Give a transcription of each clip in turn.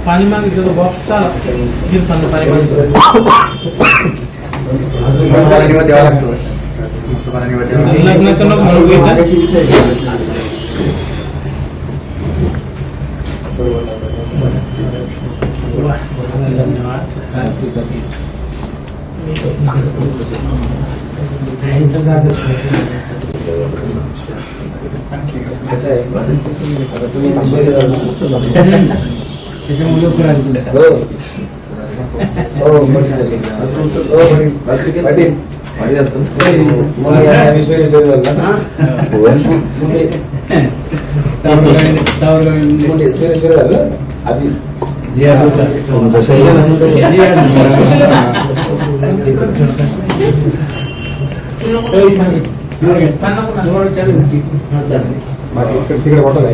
पाणी मागितलं तर बॉक्स चाला गिरसांना पाणी मागितलं मसाला निवड द्यावा लागतो. मसाला निवड द्यावा लागतो. लग्नाचं नको म्हणू इथं. धन्यवाद. तिकडे वाटत आहे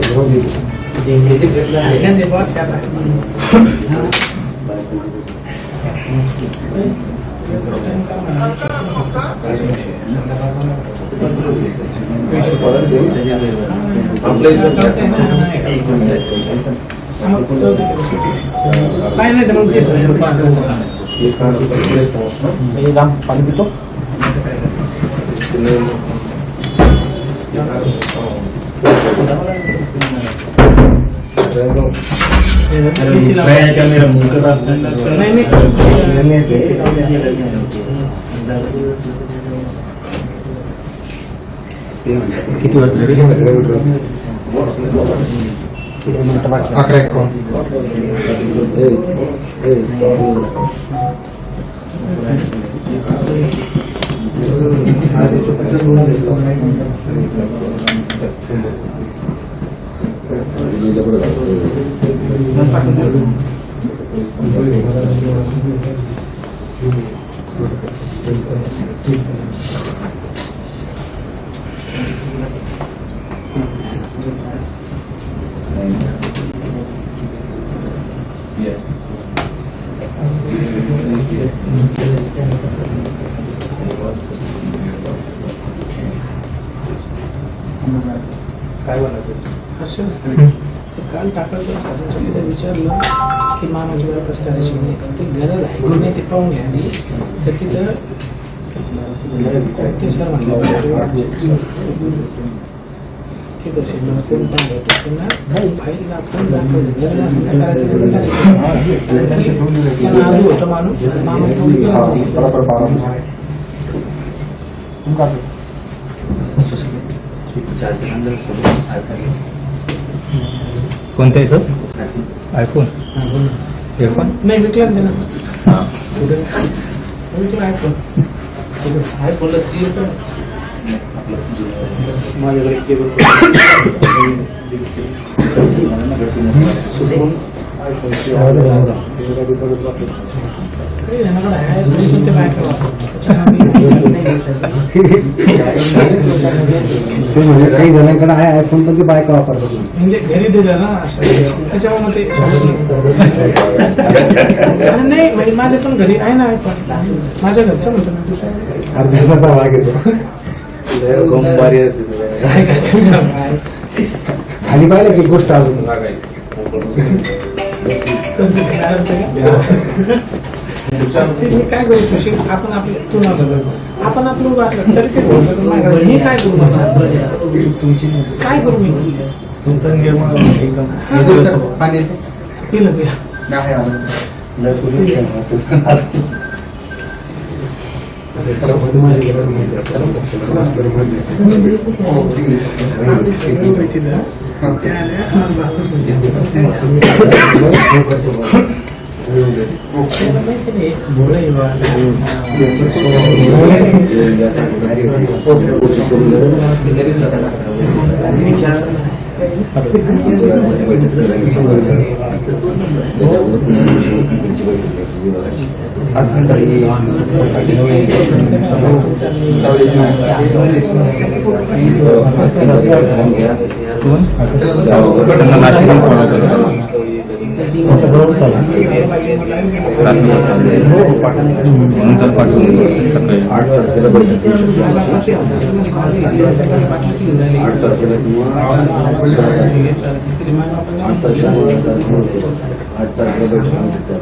काय नाही मग पाणी पितो. किती वाजले? 11 काय हर्षल काल टाकायचं विचारलं की मामाची वापस करायची नाही ते गरज आहे की नाही ते पाहून घ्या आधी. तर तिथं ते सर म्हणलं तिथं शिकलं करून पण घ्यायचं पुन्हा फाईल दाखवून दाखवायचं गरज असेल तर करायचं त्यांना आधी होतं माणूस मामा कोणत्या आहे सर? आयफोन एअरफोन नाही विकला ना आयफोन आयफोनला सी येतं माझ्याकडे केबल काही जणांकडे आहे आयफोन पण ते बायका वापरतात. म्हणजे घरी दिलं ना असं त्याच्यामुळे ते नाही म्हणजे माझ्या पण घरी आहे ना आयफोन माझ्या घरचं म्हणतो ना अभ्यासाचा भाग येतो. खाली पाहिलं की गोष्ट अजून मी काय करू सुशील आपण आपलं तू ना आपण आपलं वाटलं तरी ते मी काय करू तुमची काय करू मी तुमचा निर्माण एकदम पाण्याचं पिलं पिलं माझी गरज माहिती असतं तुमच्या बरोबर चालू म्हणून तर पाठवून सकाळी 8 तारखेला बैठक होऊ शकते. 8 तारखेला किंवा 8 तारखेला बैठक होऊ शकते.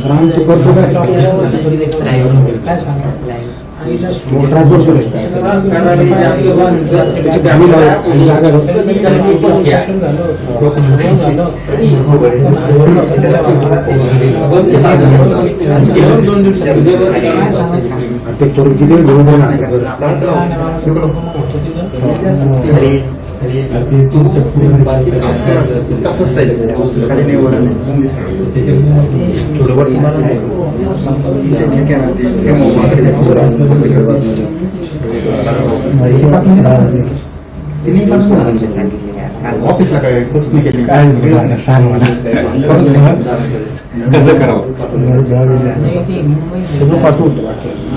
राम तू करतो काय ट्रान्सपोर्ट सुरू त्याची आम्ही ते करून किती ऑफिसला काय कसं नाही केली सांग मला कसं करावं सगळं पाठवतो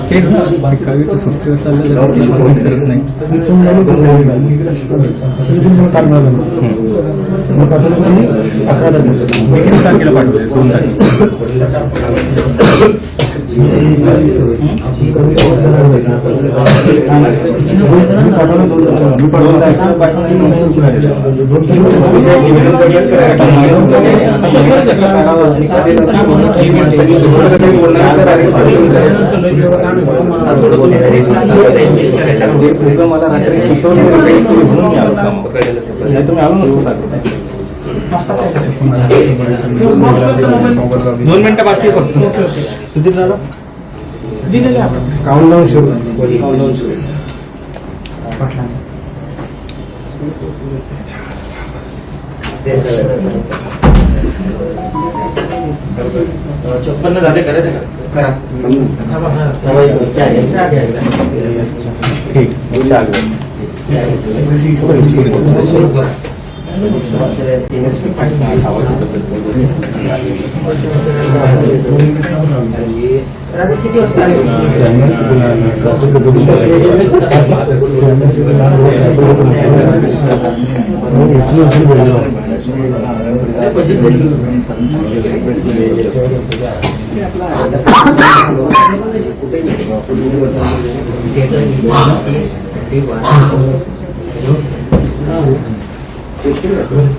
तेच ना कविता सुट्टीवर चाललं करत नाही तारखेला पाठवते 2 मला रात्री तुम्ही आलो नसतो सांगतो 2 मिनिटं बाकी फक्त किती झालं दिलेले आपण काउंटडाऊन सुरू चोपन्न झाले करायचं ठीक किती वाजता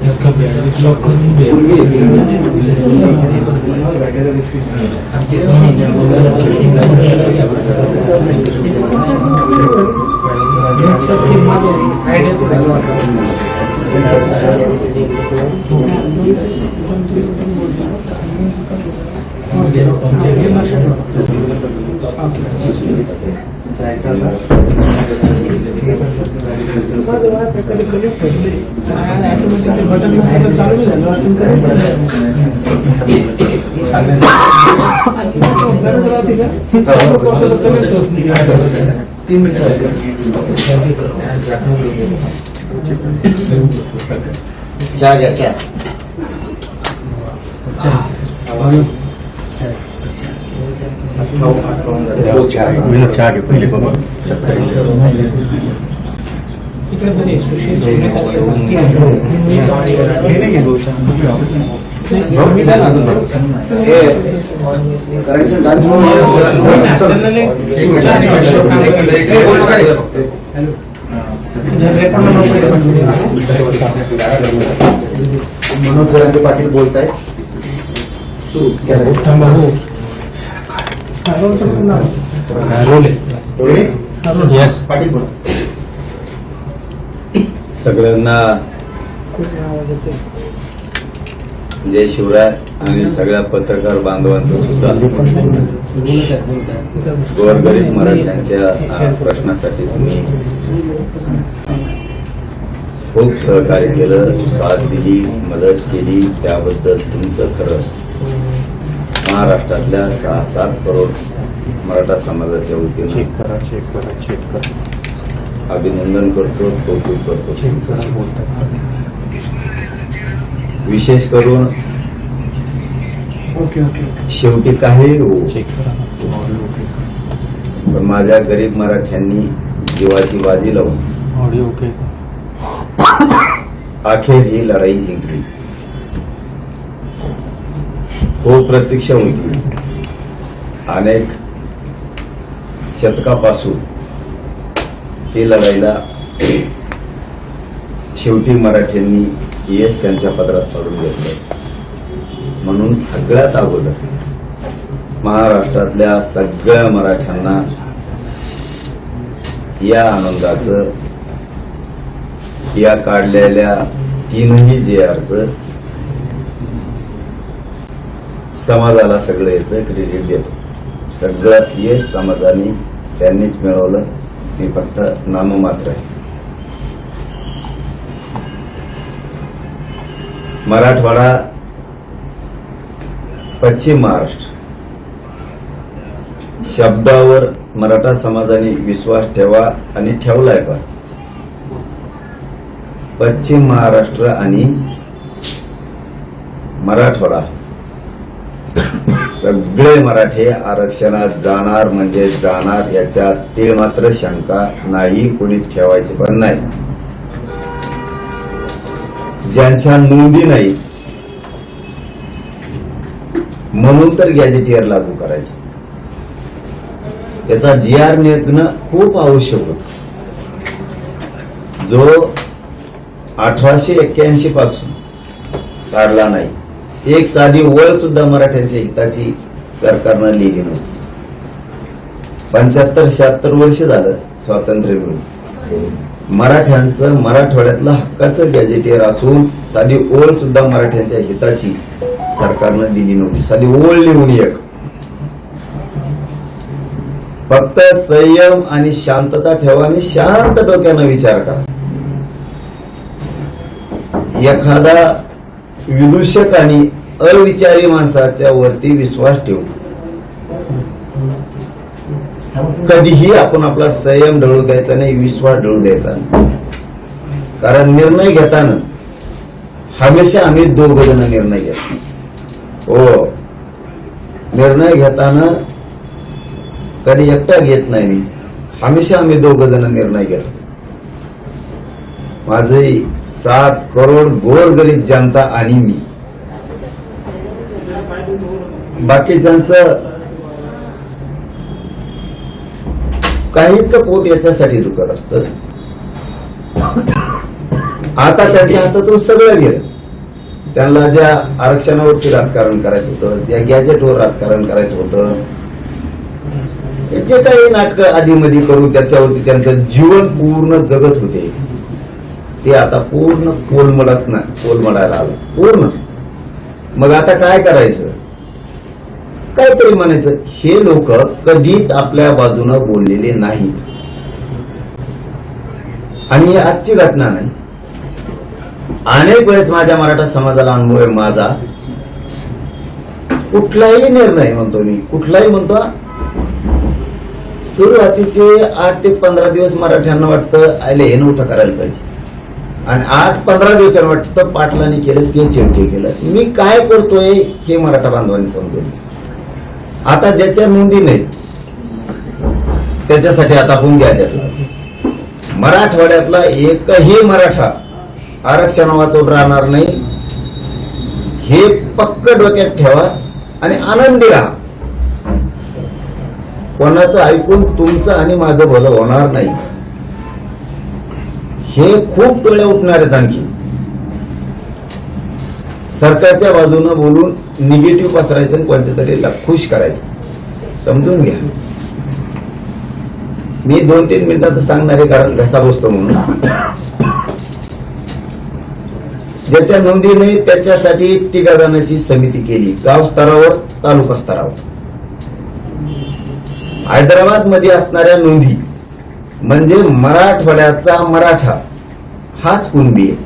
इसका ब्लॉक कर चहा घे पहिले बाबा सुशील मनोज जरांगे पाटील बोलताय पाटील बोल सगळ्यांना जय शिवराय आणि सगळ्या पत्रकार बांधवांचं सुद्धा गोरगरीब मराठ्यांच्या प्रश्नासाठी तुम्ही खूप सहकार्य केलं, साथ दिली, मदत केली, त्याबद्दल तुमचं खरं महाराष्ट्रातल्या 6-7 करोड मराठा समाजाच्या वतीनं अभिनंदन करतो, कौतुक करतो. विशेष करून शेवटी काही हो पण माझ्या गरीब मराठ्यांनी जीवाची बाजी लावून ऑडिओ ओके अखेर ही लढाई जिंकली. खूप प्रतीक्षा होती. अनेक शतकापासून ती लढाईला शेवटी मराठ्यांनी यश त्यांच्या पदरात पडून घेतलं. म्हणून सगळ्यात अगोदर महाराष्ट्रातल्या सगळ्या मराठ्यांना या आनंदाचं, या काढलेल्या तीनही JRचं, समाजाला सगळं याचं क्रेडिट देतो. सगळं यश समाजाने त्यांनीच मिळवलं. मी फक्त नाममात्र आहे. मराठवाडा, पश्चिम महाराष्ट्र शब्दावर मराठा समाजाने विश्वास ठेवा आणि ठेवलाय. पण पश्चिम महाराष्ट्र आणि मराठवाडा सगळे मराठे आरक्षणात जाणार म्हणजे जाणार, याच्यात ते मात्र शंका नाही, कोणी ठेवायची पण नाही. ज्यांच्या नोंदी नाही म्हणून तर गॅजेटियर लागू करायचं. त्याचा GR निघणं खूप आवश्यक होतं. जो 1881 पासून काढला नाही. एक साधी ओळ सुद्धा मराठ्यांच्या हिताची सरकारनं लिहिली नव्हती. 75-76 वर्ष झालं स्वातंत्र्य मिळून. मराठ्यांचं मराठवाड्यातलं हक्काचं गॅजेटियर असून साधी ओळ सुद्धा मराठ्यांच्या हिताची सरकारनं दिली नव्हती. साधी ओळ लिहून एक. फक्त संयम आणि शांतता ठेवा आणि शांत डोक्यानं विचार करा. एखादा विदूषक आणि अविचारी माणसाच्या वरती विश्वास ठेवून कधीही आपण आपला संयम ढळू द्यायचा नाही, विश्वास ढळू द्यायचा नाही. कारण निर्णय घेताना हमेशा आम्ही दोघ जण निर्णय घेतो. हो, निर्णय घेताना कधी एकटा घेत नाही मी. हमेशा आम्ही दोघ जण निर्णय घेतो. माझे 7 करोड गोरगरीब जनता आणि मी. बाकीच्यांचं काहीच पोट याच्यासाठी दुखत असतं. आता त्यांच्या हातातून सगळं गेलं. त्यांना ज्या आरक्षणावरती राजकारण करायचं होतं, ज्या गॅजेटवर राजकारण करायचं होतं, जे काही नाटक आधीमध्ये करून त्याच्यावरती त्यांचं जीवन पूर्ण जगत होते, ते आता पूर्ण कोलमडायला आलं पूर्ण. मग आता काय करायचं? काहीतरी म्हणायचं. हे लोक कधीच आपल्या बाजूनं बोललेले नाहीत. आणि ही आजची घटना नाही. अनेक वेळेस माझ्या मराठा समाजाला अनुभव आहे. माझा कुठलाही निर्णय म्हणतो मी, कुठलाही म्हणतो, सुरुवातीचे 8 ते 15 दिवस मराठ्यांना वाटतं आयले हे नव्हतं करायला पाहिजे, आणि 8-15 दिवसांनी वाटतं पाटलांनी केलं ते चिमटे केलं. मी काय करतोय हे मराठा बांधवांनी समजून. आता ज्याच्या नोंदी नाही त्याच्यासाठी आता आपण गॅजेट लावतो. मराठवाड्यातला एकही मराठा आरक्षण वाचवून राहणार नाही, हे पक्क डोक्यात ठेवा आणि आनंदी राहा. कोणाचं ऐकून तुमचं आणि माझं भलं होणार नाही. हे खूप टोळे उठणार आहेत. आणखी सरकारच्या बाजूनं बोलून निगेटिव्ह पसरायचं आणि कोणत्या तरी खुश करायचं. समजून घ्या. मी 2-3 मिनिटात सांगणार आहे, कारण घसा बसतो म्हणून. ज्याच्या नोंदी नाही त्याच्यासाठी 3 जणांची समिती केली, गाव स्तरावर, तालुका स्तरावर. हैदराबाद मध्ये असणाऱ्या नोंदी म्हणजे मराठवाड्याचा मराठा हाच कुणबी आहे.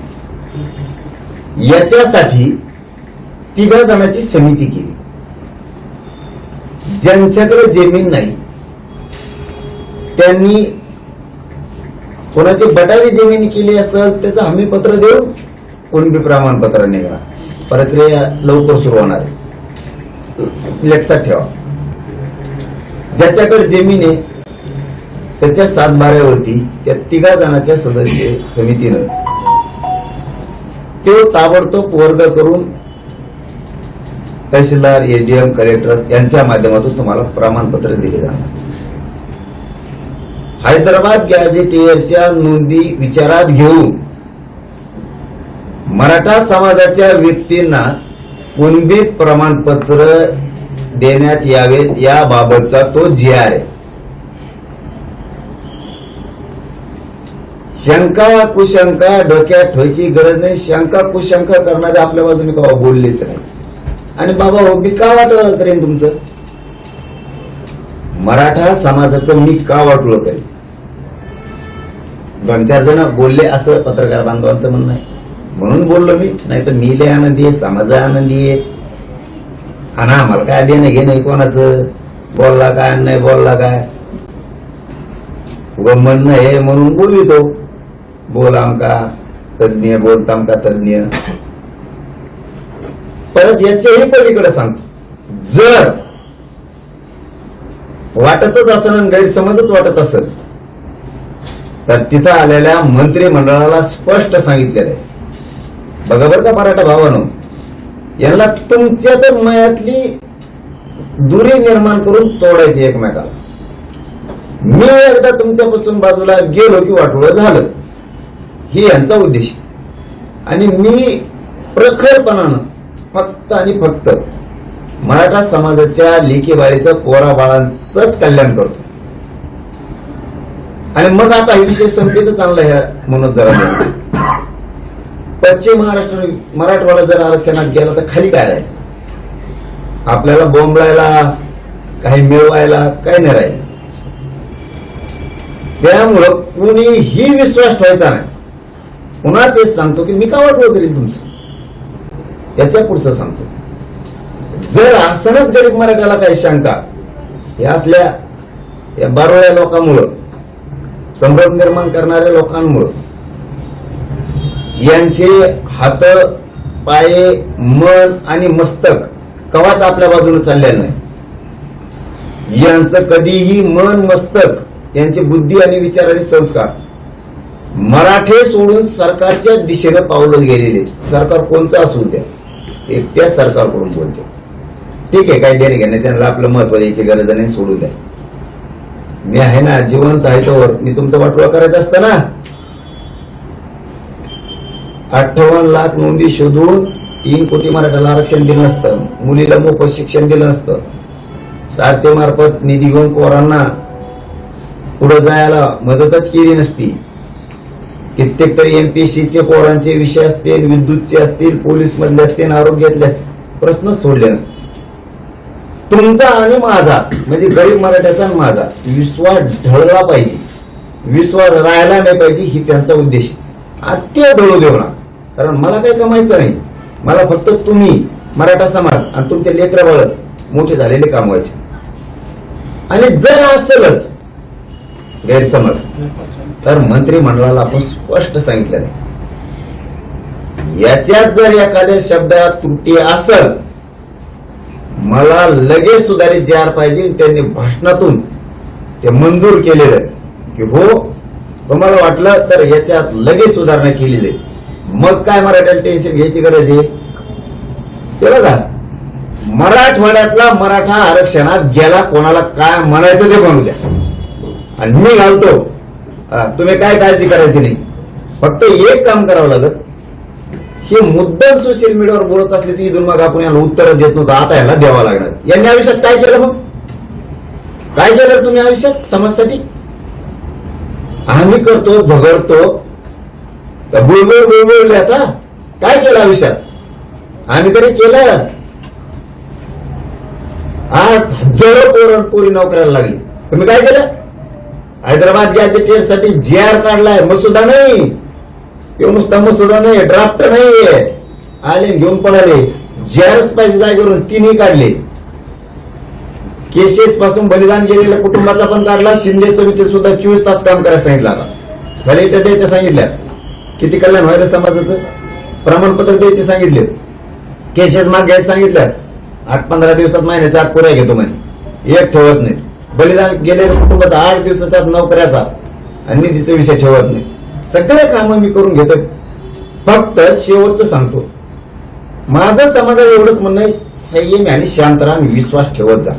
याच्यासाठी 3 जणांची समिती केली. ज्यांच्याकडे जमीन नाही त्यांनी कोणाची बटाली जमीन केली असेल त्याचं हमीपत्र देऊन कुणबी प्रमाणपत्र निघणार. प्रक्रिया लवकर सुरू होणार आहे, लक्षात ठेवा. ज्याच्याकडे जमीन आहे त्याच्या सातबाऱ्यावरती त्या 3 जणांच्या सदस्य समितीनं तो ताबडतोब वर्ग करून तहसीलदार, एडीएम, कलेक्टर यांच्या माध्यमातून तुम्हाला प्रमाणपत्र दिले जाणार. हैदराबाद गॅझेटियरच्या नोंदी विचारात घेऊन मराठा समाजाच्या व्यक्तींना कुणबी प्रमाणपत्र देण्यात यावेत याबाबतचा तो GR आहे. शंका कुशंका डोक्यात ठेवायची गरज नाही. शंका कुशंका करणारे आपल्या बाजूने कवा बोललेच नाही. आणि बाबा हो, मी का वाटोळं करेन तुमचं? मराठा समाजाचं मी का वाटोळं करेन? 2-4 जण बोलले असं पत्रकार बांधवांचं म्हणणं आहे, म्हणून बोललो मी. नाही तर मी लय आनंदी आहे, समाज आनंदी आहे. आणि आम्हाला काय देणं घेणं कोणाचं? बोलला काय नाही बोलला काय उगं म्हणणं हे म्हणून बोलितो. बोल आमका तज्ञ, बोलताम का तज्ञ. परत याच्याही पलीकडे सांगतो, जर वाटतच असेल आणि गैरसमजच वाटत असेल तर तिथं आलेल्या मंत्रिमंडळाला स्पष्ट सांगितलेलं आहे, बघा बरं का मराठा भावानो, यांना तुमच्या तर मयातली दुरी निर्माण करून तोडायची एकमेकाला. मी एकदा तुमच्यापासून बाजूला गेलो की वाटोळं झालं, ही यांचा उद्देश. आणि मी प्रखरपणानं फक्त आणि फक्त मराठा समाजाच्या लेकी बाळीचं, पोरा बाळांचंच कल्याण करतो. आणि मग आता हा विषय संपीतच आणला ह्या म्हणून जरा पश्चिम महाराष्ट्र मराठवाडा जर आरक्षणात गेला तर खाली काय राहील? आपल्याला बोंबलायला, काही मिळवायला काही नाही राहील. त्यामुळं कुणीही विश्वास ठेवायचा नाही. पुन्हा तेच सांगतो की मी का वाटवं करीन तुमचं. याच्या पुढचं सांगतो, जर असणच गरीब मराठ्याला काही शंका हे असल्या या बारोळ्या लोकांमुळं, संभ्रम निर्माण करणाऱ्या लोकांमुळं, यांचे हात, पाये, मन आणि मस्तक कवाच आपल्या बाजूने चाललेलं नाही. यांचं कधीही मन, मस्तक, यांची बुद्धी आणि विचाराचे संस्कार मराठे सोडून सरकारच्या दिशेनं पावलं गेलेले. सरकार कोणचं असू द्या, ते त्या सरकारकडून बोलते. ठीक आहे, काही देणे घेणे, त्यांना आपलं महत्व द्यायची गरज नाही, सोडू द्या. मी आहे ना, जिवंत आहे तोवर मी तुमचं वाटोळा करायचं असतं ना. 58 लाख नोंदी शोधून 3 कोटी मराठ्याला आरक्षण दिलं नसतं, मुलीला मोफत शिक्षण दिलं नसतं, सारथीमार्फत निधी घेऊन पोरांना पुढे जायला मदतच केली नसती. कित्येक तरी MPSCचे पोरांचे विषय असतील, विद्युतचे असतील, पोलीस मधले असतील, आरोग्यातले असतील, प्रश्नच सोडले नसते. तुमचा आणि माझा म्हणजे गरीब मराठ्याचा आणि माझा विश्वास ढळला पाहिजे, विश्वास राहायला नाही पाहिजे, ही त्यांचा उद्देश. ते ढळू देऊ ना, कारण मला काही कमायचं नाही. मला फक्त तुम्ही, मराठा समाज आणि तुमचे लेकरं बाळ मोठे झालेले कामवायचे. आणि जर असेलच गैरसमज तर मंत्रिमंडळाला आपण स्पष्ट सांगितलेलं आहे, याच्यात जर एखाद्या शब्दात त्रुटी असेल, मला लगेच सुधारित GR पाहिजे. त्यांनी भाषणातून ते मंजूर केलेलं आहे की हो, तुम्हाला वाटलं तर याच्यात लगेच सुधारणा केलेली आहे. मग काय मराठ्याला टेन्शन घ्यायची गरज आहे? ते बघा, मराठवाड्यातला मराठा आरक्षणात गेला, कोणाला काय म्हणायचं ते म्हणू द्या, आणि मी घालतो. तुम्ही काय काळजी करायची नाही. फक्त एक काम करावं लागत, हे मुद्दाम सोशल मीडियावर बोलत असले तर इथून मग आपण याला उत्तर देत नव्हतं, आता याला द्यावं लागणार. यांनी आयुष्यात काय केलं? मग काय केलं तुम्ही आयुष्यात समाजासाठी? आम्ही करतो, झगडतो, बुळबुळ बुळबुळले. आता काय केलं आयुष्यात? आम्ही तरी केलं. आज हजारो पोरं पोरी नोकऱ्याला लागली. तुम्ही काय केलं? हैदराबाद गॅझेटियर साठी GR काढलाय, मसुदा नाही. तो नुसता मसुदा नाही, ड्राफ्ट नाहीये. आले घेऊन पळाले. GRच पाहिजे जागेवरून, 3ही काढले. केसेस पासून बलिदान गेलेल्या कुटुंबाचा पण काढला. शिंदे समितीत सुद्धा 24 तास काम करायला सांगितलं. आता कलेक्टर द्यायच्या सांगितल्या, किती कल्याण व्हायला समाजाचं. प्रमाणपत्र द्यायचे सांगितले, केसेस माग घ्यायला सांगितल्या. 8-15 दिवसात, महिन्याच्या आत पुऱ्या घेतो म्हणे, एक ठेवत नाही. बलिदान गेलेल्या कुटुंबाचा 8 दिवसाच्या नोकऱ्याचा आणि निधीचा विषय ठेवत नाही. सगळे कामं मी करून घेतो. फक्त शेवटचं सांगतो, माझं समाजाला एवढंच म्हणणं आहे, संयमी आणि शांत राहा आणि विश्वास ठेवत जा.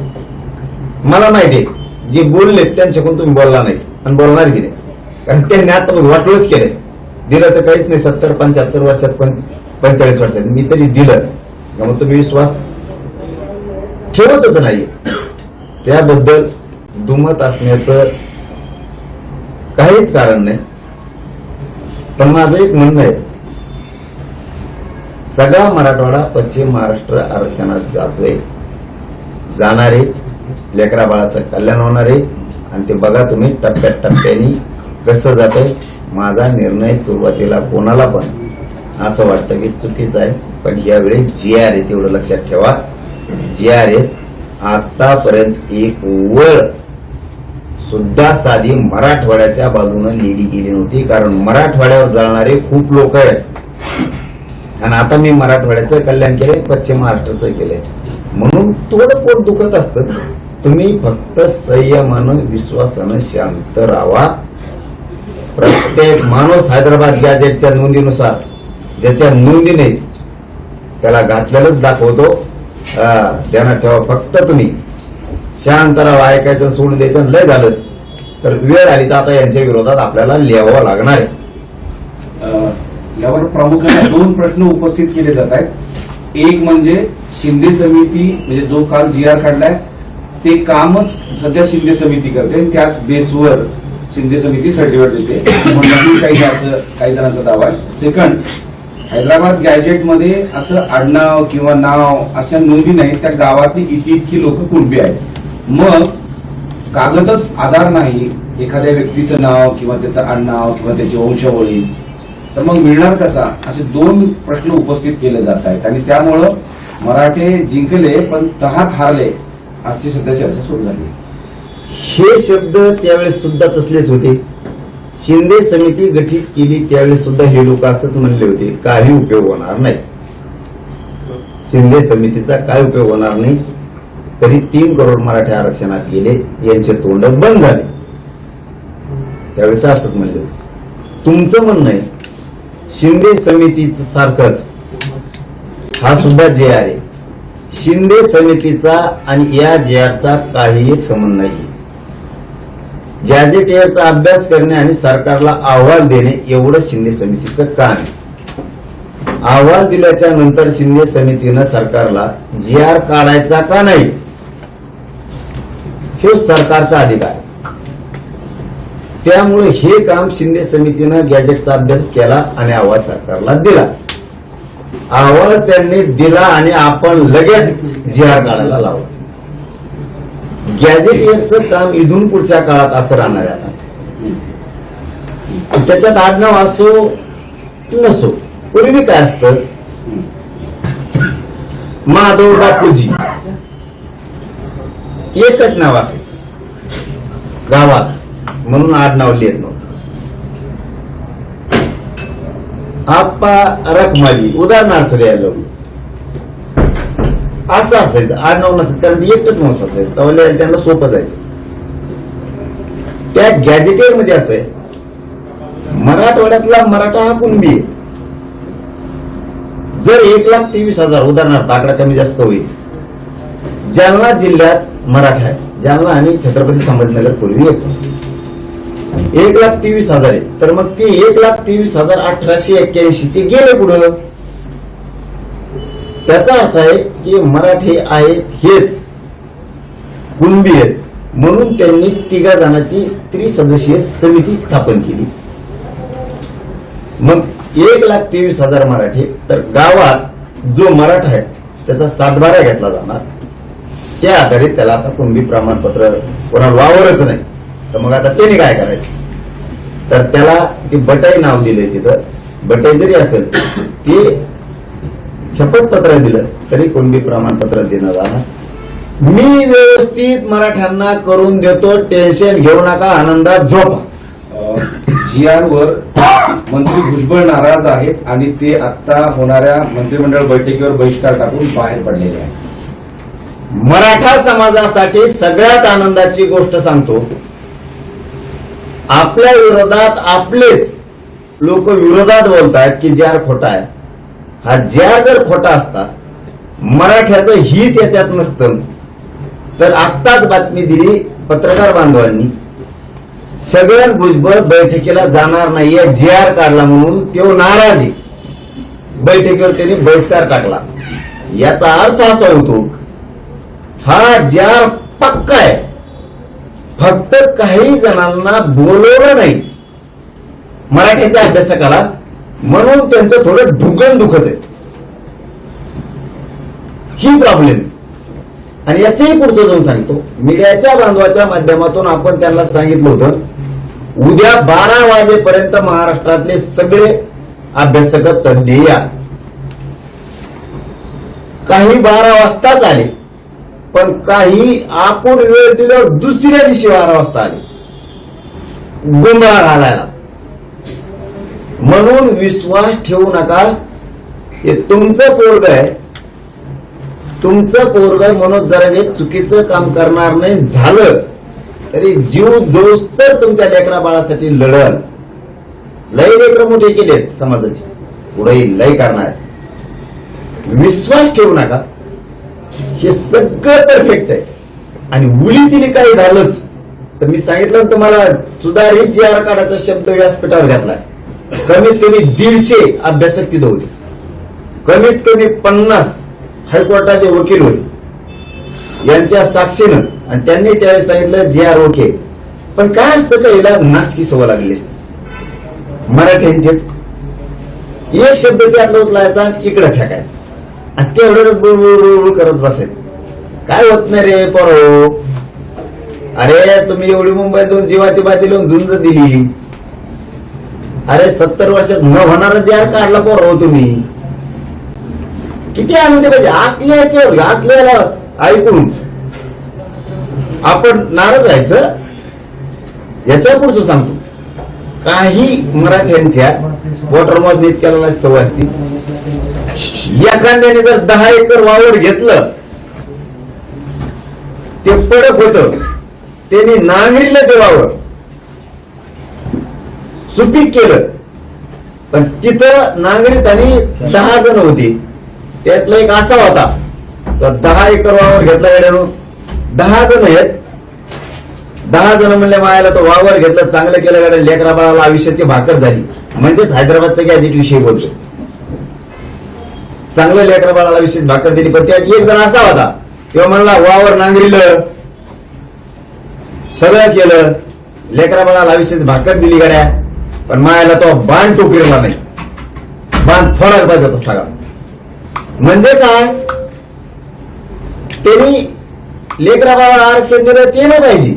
मला माहिती आहे जे बोलले त्यांच्याकडून तुम्ही बोलला नाही आणि बोलणार बी नाही, कारण त्यांनी आता वाटोळच केलंय. दिलं तर काहीच नाही. 70-75 वर्षात 45 वर्षात मी तरी दिलं, त्यामुळे तुम्ही विश्वास ठेवतच नाही. त्याबद्दल दुमत असण्याचं काहीच कारण नाही. पण माझं एक म्हणणं आहे, सगळा मराठवाडा पश्चिम महाराष्ट्र आरक्षणात जातोय, जाणारे लेकरा बाळाचं कल्याण होणार आहे. आणि ते बघा तुम्ही टप्प्याटप्प्याने कसं जातंय. माझा निर्णय सुरुवातीला कोणाला पण असं वाटतं की चुकीचं आहे, पण यावेळी जी आर आहे तेवढं लक्षात ठेवा. जी आर आहे आतापर्यंत एक वळ सुद्धा साधी मराठवाड्याच्या बाजूने लिहिली गेली नव्हती, कारण मराठवाड्यावर जळणारे खूप लोक आहेत आणि आता मी मराठवाड्याचं कल्याण केलंय, पश्चिम महाराष्ट्राचं केलंय, म्हणून थोडं पोट दुखत असतं. तुम्ही फक्त संयमानं विश्वासानं शांत राहा. प्रत्येक माणूस हैदराबाद गॅजेटच्या नोंदीनुसार ज्याच्या नोंदी नाहीत त्याला घातलेलंच दाखवतो. ध्यानात ठेवा. फक्त तुम्ही शांत राहा, ऐकायचं सोडून द्यायचं. लय झालं तर वेळ आली तर आता यांच्या विरोधात आपल्याला लिहावं लागणार आहे. यावर प्रामुख्याने 2 प्रश्न उपस्थित केले जात आहेत. एक म्हणजे शिंदे समिती, म्हणजे जो काल जी आर काढलाय ते कामच सध्या शिंदे समिती करते आणि त्याच बेसवर शिंदे समिती सर्टिफिकेट देते, म्हणून काही जणांचा दावा आहे. सेकंड, हैदराबाद गॅजेटमध्ये असं आडनाव किंवा नाव अशा नोंदी नाहीत. त्या गावातली इतकी लोक कुणबी आहेत. मग कागदच आधार नाही एखाद्या व्यक्तीचं नाव किंवा त्याचं आडनाव किंवा त्याची वंशावळी, तर मग मिळणार कसा? असे 2 प्रश्न उपस्थित केले जात आहेत आणि त्यामुळं मराठे जिंकले पण तहात हारले अशी सध्या चर्चा सुरू झाली. हे शब्द त्यावेळेस सुद्धा तसलेच होते. शिंदे समिती गठीत केली त्यावेळेस सुद्धा हे लोक असंच म्हणले होते, काही उपयोग होणार नाही, शिंदे समितीचा काय उपयोग होणार नाही. तरी 3 करोड मराठे आरक्षणात गेले, यांचे तोंड बंद झाले. त्यावेळेस असंच म्हणले होते. तुमचं म्हणणं आहे शिंदे समितीचं सारखंच हा सुद्धा जे आर आहे. शिंदे समितीचा आणि या जे आरचा काही एक संबंध नाही. गॅझेटियरचा अभ्यास करणे आणि सरकारला अहवाल देणे एवढं शिंदे समितीचं काम आहे. अहवाल दिल्याच्या नंतर शिंदे समितीनं सरकारला जी आर काढायचा का नाही हे सरकारचा अधिकार आहे. त्यामुळे हे काम शिंदे समितीनं गॅझेटचा अभ्यास केला आणि अहवाल सरकारला दिला. अहवाल त्यांनी दिला आणि आपण लगेच जी आर काढायला लावला. गॅझेटियरचं काम इथून पुढच्या काळात असं राहणार आहे. आता त्याच्यात आडनाव असो नसो, पूर्वी काय असतं, माधव बापूजी एकच नाव असायचं गावात, म्हणून आडनाव लिहित नव्हतं. आप्पा रखमाजी उदाहरणार्थ द्यायला असं असायचं, आडनाव नसायचं, कारण एकटच माणूस असायचं. तेव्हा त्यांना सोपं जायचं. त्या गॅझेटियर मध्ये असं आहे, मराठवाड्यातला मराठा हा कुणबी आहे. जर 1,23,000 उदाहरणार्थ, आकडा कमी जास्त होईल, जालना जिल्ह्यात मराठा आहे. जालना आणि छत्रपती संभाजीनगर पूर्वी एक 1,23,000 आहे. तर मग ते 1,23,1881 चे गेले पुढं. त्याचा अर्थ आहे की मराठी आहेत हेच कुणबी आहेत, म्हणून त्यांनी 3 जणांची त्रिसदस्यीय समिती स्थापन केली. मग 1,23,000 मराठी, तर गावात जो मराठा आहे त्याचा 7/12 घेतला जाणार. त्या आधारे त्याला आता कुणबी प्रमाणपत्र, कोणाला वावरच नाही, तर मग आता त्याने काय करायचं, तर त्याला ते बटाई नाव दिले. तिथं बटाई जरी असेल ते शपथपत्र दिलं तरी कुणबी प्रमाणपत्र देणं जाणार. मी व्यवस्थित मराठ्यांना करून देतो, टेन्शन घेऊ नका, आनंदात झोपा. जी आर वर मंत्री भुजबळ नाराज आहेत आणि ते आता होणाऱ्या मंत्रिमंडळ बैठकीवर बहिष्कार टाकून बाहेर पडलेले आहेत. मराठा समाजासाठी सगळ्यात आनंदाची गोष्ट सांगतो, आपल्या विरोधात आपलेच लोक विरोधात बोलतायत की जी आर खोटा आहे. हा जी आर जर खोटा असता, मराठ्याचं हित याच्यात नसतं, तर आत्ताच बातमी दिली पत्रकार बांधवांनी, छगन भुजबळ बैठकीला जाणार नाहीये, जी आर काढला म्हणून तो नाराज आहे. बैठकीवर त्यांनी बहिष्कार टाकला. याचा अर्थ असा होतो, हा जी आर पक्का आहे, फक्त काही जणांना बोलवलं नाही मराठ्याच्या अभ्यासकाला, म्हणून त्यांचं थोडं ढुकण दुखत आहे. ही प्रॉब्लेम. आणि याचंही पुढचं जाऊन सांगतो, मीडियाच्या बांधवाच्या माध्यमातून आपण त्यांना सांगितलं होतं, उद्या 12 वाजेपर्यंत महाराष्ट्रातले सगळे अभ्यासक तज्ञ या. काही 12 वाजताच आले, पण काही आपण वेळ दिल्यावर दुसऱ्या दिवशी 12 वाजता आले गोंधळ घालायला. म्हणून विश्वास ठेवू नका. हे तुमचं पोरग आहे, तुमचं पोरग म्हणून जरा हे चुकीचं काम करणार नाही झालं तरी जीव जोस तर तुमच्या लेकरा बाळासाठी लढल. लय लेकर मोठे केलेत समाजाचे, पुढे लय करणार. विश्वास ठेवू नका. हे सगळं परफेक्ट आहे. आणि उलीतिली काही झालंच तर मी सांगितलं तुम्हाला, सुधारित जी आर काढायचा शब्द व्यासपीठावर घातलाय. कमीत कमी 150 अभ्यासक तिथं होते, कमीत कमी 50 हायकोर्टाचे वकील होते यांच्या साक्षीनं, आणि त्यांनी त्यावेळी सांगितलं जी आर ओके. पण काय असतं का, याला नासकी सवय लागली असते मराठ्यांचेच. एक शब्द त्यातला उचलायचा आणि इकडे फेकायचा, आणि तेवढंच बुळबुळ करत बसायचं. काय होत नाही रे पोरो. अरे तुम्ही एवढी मुंबईत जाऊन जीवाची बाजी लावून झुंज दिली. अरे 70 वर्षात न होणारा जी आर काढला पोरो तुम्ही. किती आनंदी पाहिजे. असल्याला ऐकून आपण नाराज राहायचं. याच्या पुढचं सांगतो, काही मराठ्यांच्या वॉटर मोजणी इतक्याला सवय असते. एखाद्याने जर 10 एकर वावर घेतलं, ते पडक होत, त्यांनी नांगरीला ते वावर सुपीक केलं, पण तिथं नांगरीत आणि 10 जण होते. त्यातला एक असा होता, तर 10 एकर वावर घेतला गाड्यानं, 10 जण आहेत. 10 जण म्हणले मायाला तो वावर घेतलं, चांगलं केलं गाड्या, लेकरा बाळाला आयुष्याची भाकर झाली. म्हणजेच हैदराबादचा गॅजेट विषयी बोलतो. चांगलं लेकरा बाळाला विशेष भाकर दिली, पण त्यात एक जण असा होता, तेव्हा म्हणला वावर नांगरीलं, सगळं केलं, लेकरा बाळाला विशेष भाकर दिली गाड्या, पण मायाला तो बाण टोकरीला नाही. बाण फोडायला पाहिजे होता सगळा. म्हणजे काय, त्यांनी लेकरा बाळाला आरक्षण दिलं ते नाही पाहिजे,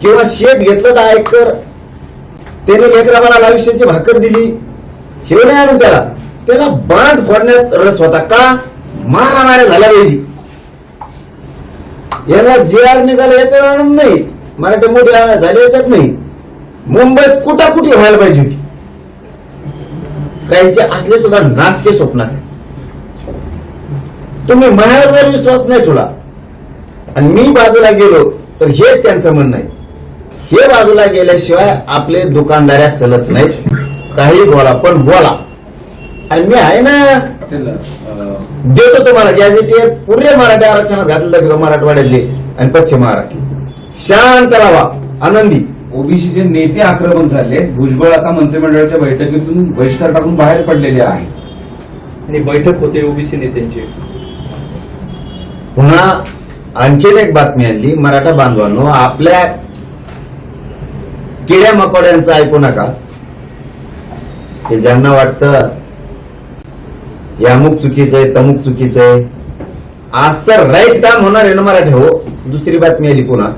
किंवा शेत घेतलं 10 एकर, त्याने लेकरा बाळाला आयुष्याची भाकर दिली, हे नाही आणून त्याला बांध फोडण्यात रस होता. का, मारामाऱ्या झाल्या पाहिजे. याला जे आर निघाला याचा आनंद नाही, मराठी मोठी झाली याच्यात नाही. मुंबईत कुठाकुठी व्हायला पाहिजे होती. काहींचे असले सुद्धा नासके स्वप्न असते. तुम्ही माझ्यावर जर विश्वास नाही ठेवला आणि मी बाजूला गेलो तर हेच त्यांचं म्हणणं आहे. हे बाजूला गेल्याशिवाय आपले दुकानदाऱ्या चलत नाहीत. काही बोला पण बोला. आणि मी आहे ना, देतो तुम्हाला गॅजेटियर पुरे मराठी आरक्षणात घातलं मराठवाड्यातले आणि पश्चिम महाराष्ट्र. शांत राहा, आनंदी. ओबीसीचे नेते आक्रमक झाले. भुजबळ आता मंत्रिमंडळाच्या बैठकीतून बहिष्कार टाकून बाहेर पडलेले आहे. आणि बैठक होते ओबीसी नेत्यांची. पुन्हा आणखीन एक बातमी आणली. मराठा बांधवांनो, आपल्या किड्या मकोड्यांचं ऐकू नका. हे ज्यांना वाटतं हे अमुक चुकीचं आहे, तमुक चुकीचं आहे, आज तर राईट काम होणार आहे ना मराठी. हो, दुसरी बातमी आली पुन्हा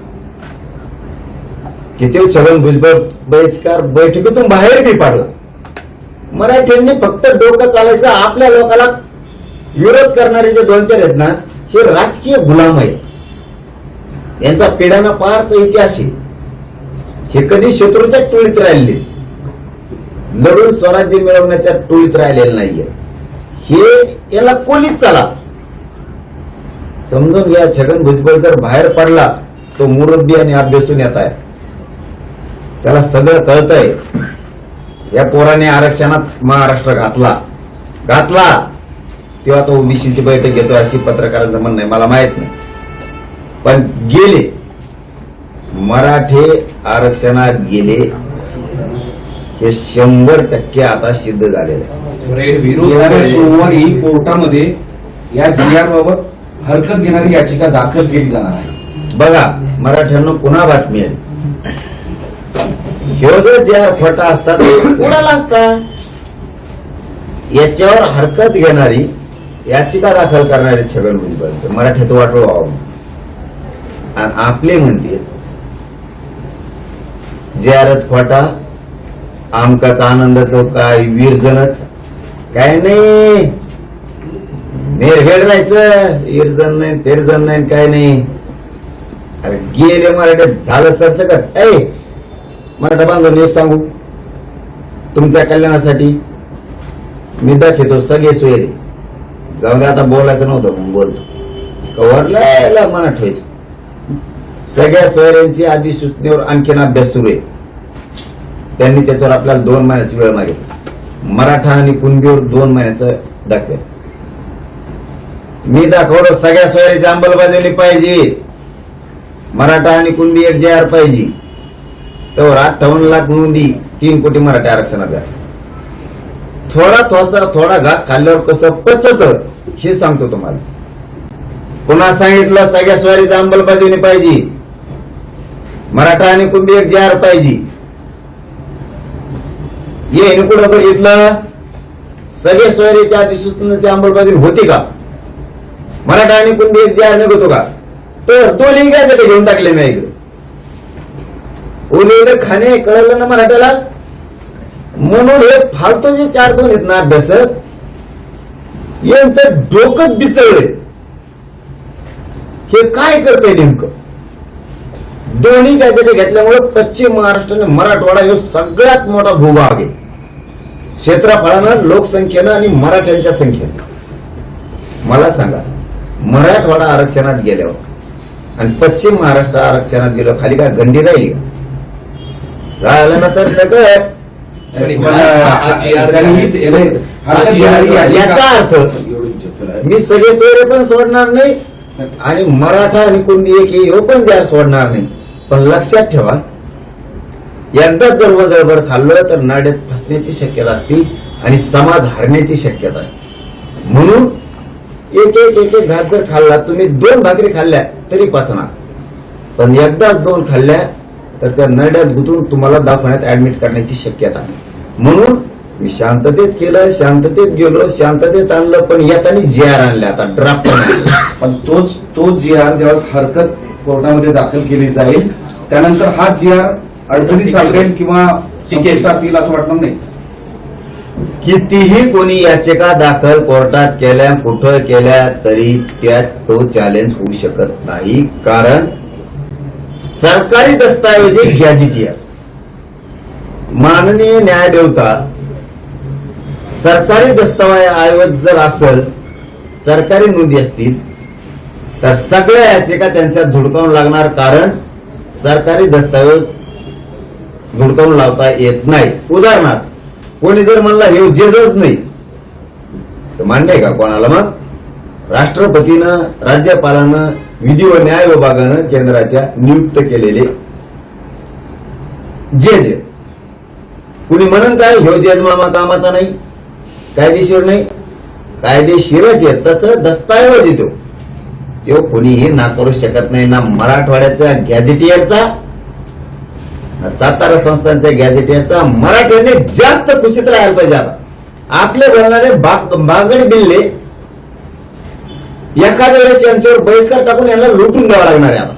की ते छगन भुजबळ बहिष्कार बैठकीतून बाहेर बी पडला. मराठ्यांनी फक्त डोकं चालायचं. आपल्या लोकांना विरोध करणारे जे 2-4 आहेत ना, हे राजकीय गुलाम आहेत. यांचा पिढ्याना पारचा इतिहास आहे. हे कधी शत्रूच्या टोळीत राहिले, लढून स्वराज्य मिळवण्याच्या टोळीत राहिलेलं नाहीये. हे याला कोलीत चला. समजून घ्या, छगन भुजबळ जर बाहेर पडला तो मुरब्बी आणि अभ्यासून येत आहे, त्याला सगळं कळतंय. या पोराने आरक्षणात महाराष्ट्र घातला तेव्हा तो ओबीसीची बैठक घेतोय अशी पत्रकारांचं म्हणणं आहे, मला माहित नाही. पण गेले मराठे आरक्षणात गेले हे 100% आता सिद्ध झालेलं आहे. येणाऱ्या सोमवारी कोर्टामध्ये या GR बाबत हरकत घेणारी याचिका दाखल केली जाणार आहे. बघा मराठ्यांना पुन्हा बातमी आली. ह्यो जर GR खोटा असता तर कोणाला असता. याच्यावर हरकत घेणारी याचिका दाखल करणारे छगन भुजबळ मराठ्याचं वाटोळ व्हावं आणि आपले म्हणते GRच खोटा, आमकाचा आनंद तो काय विरजनच काय नाही, नेरखेड राहायचं, विरजन नाही फेरजन नाही काय नाही. अरे गेले मराठ्यात झालं सरसकट. मराठा बांधून एक सांगू तुमच्या कल्याणासाठी मी दाखवतो सगळे सोयरे. जाऊ दे आता बोलायचं नव्हतं म्हणून बोलतो. कव्हरला मना ठेवायचं. सगळ्या सोयऱ्यांची आधी सूचनेवर आणखीन अभ्यास सुरू आहे. त्यांनी त्याच्यावर आपल्याला 2 महिन्याची वेळ मागितली. मराठा आणि कुणबीवर 2 महिन्याचं दाखवेल. मी दाखवलं सगळ्या सोयऱ्याची अंमलबजावणी पाहिजे. मराठा आणि कुणबी एक GR पाहिजे. तर 58 लाख नोंदी 3 कोटी मराठा आरक्षणात द्या. थोडा घास खाल्ल्यावर कसं पचत हे सांगतो तुम्हाला. पुन्हा सांगितलं सगळ्या स्वारीची अंमलबजावणी पाहिजे. मराठा आणि कुणबी एक GR पाहिजे. ये कुठं बघितलं सगळे स्वारीच्या अधिसूचनेची अंमलबजावणी होती का? मराठा आणि कुणबी एक GR निघतो का? तर दोन्ही काय घेऊन टाकले मी इकडे. ओलेले खाणे कळलं ना मराठ्याला. म्हणून हे फालतू जे 4-2 आहेत ना अभ्यासक यांचं डोकंच बिचळलंय. हे काय करतंय नेमकं? दोन्ही गॅजेट घेतल्यामुळे पश्चिम महाराष्ट्र आणि मराठवाडा हे सगळ्यात मोठा भूभाग आहे. क्षेत्रफळानं, लोकसंख्येनं आणि मराठ्यांच्या संख्येनं. मला सांगा मराठवाडा आरक्षणात गेल्यावर आणि पश्चिम महाराष्ट्र आरक्षणात गेल्यावर खाली काय गंडी राहिली का? झालं ना सर सकट. याचा अर्थ मी सगळे सोयरे पण सोडणार नाही आणि मराठा आणि कुणबी एक हे पण GR सोडणार नाही. पण लक्षात ठेवा एकदा जर वजळभर खाल्लं तर नाड्यात फसण्याची शक्यता असते आणि समाज हरण्याची शक्यता असते. म्हणून एक घात जर खाल्ला, तुम्ही 2 भाकरी खाल्ल्या तरी पचणार, पण एकदाच 2 खाल्ल्या तर त्या नरड्यात गुंतून तुम्हाला दवाखान्यात ऍडमिट करण्याची शक्यता आहे. म्हणून मी शांततेत केलं, शांततेत गेलो, शांततेत आणलं, पण येताना GR आणलं. आता ड्राफ्ट पण तोच GR जेव्हा हरकत कोर्टामध्ये दाखल केली जाईल त्यानंतर हा GR अडचणीत सापडेल किंवा संपुष्टात येईल असं वाटणार नाही. कितीही कोणी याचिका दाखल कोर्टात केल्या, कुठं केल्या तरी त्यात तो चॅलेंज होऊ शकत नाही. कारण सरकारी दस्तावेज गॅझेटियर माननीय न्यायदेवता सरकारी दस्तावेज जर असेल, सरकारी नोंदी असतील तर सगळ्या याचिका त्यांच्यात धुडकावून लागणार. कारण सरकारी दस्तावेज धुडकावून लावता येत नाही. उदाहरणार्थ कोणी जर म्हणला हे जेजच नाही तर मान्य आहे का कोणाला? मग राष्ट्रपतीनं, राज्यपालानं, विधी व न्याय विभागानं केंद्राच्या नियुक्त केलेले जज कुणी म्हणून काय ह्यो जज मामा कामाचा नाही, कायदेशीर नाही? कायदेशीरच आहे. तसं दस्तावेज येतो तो कोणीही नाकारू शकत नाही. ना मराठवाड्याच्या गॅझेटियरचा ना सातारा संस्थांच्या गॅझेटियरचा. मराठ्याने जास्त खुशीत राहायला पाहिजे. आता आपले बोलणारे बागड बिल्ले एखाद्या वेळेस यांच्यावर बहिष्कार टाकून यांना लुटून द्यावा लागणार आहे आता.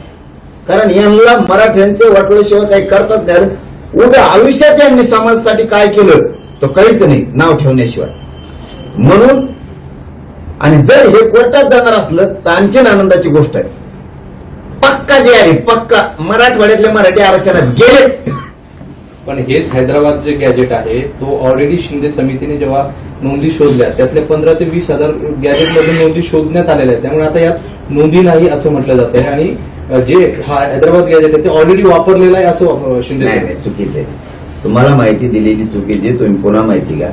कारण यांना मराठ्यांचे वाटोळ्याशिवाय काही करताच नाही. उद्या आयुष्यात यांनी समाजासाठी काय केलं तर काहीच नाही नाव ठेवण्याशिवाय. म्हणून आणि जर हे कोर्टात जाणार असलं तर आणखीन आनंदाची गोष्ट आहे. पक्का GR आहे, पक्का. मराठवाड्यातले मराठी आरक्षणात गेलेच. पण हेच हैदराबाद जे गॅजेट आहे तो ऑलरेडी शिंदे समितीने जेव्हा नोंदी शोधल्या त्यातल्या 15 ते 20 हजार गॅजेटमधून नोंदी शोधण्यात आलेल्या आहेत. त्यामुळे आता यात नोंदी नाही असं म्हटलं जात आहे आणि जे हा हैदराबाद गॅजेट आहे ते ऑलरेडी वापरलेलं आहे असं शिंदे नाही चुकीचं आहे. तुम्हाला माहिती दिलेली चुकीची आहे. तुम्ही पुन्हा माहिती घ्या.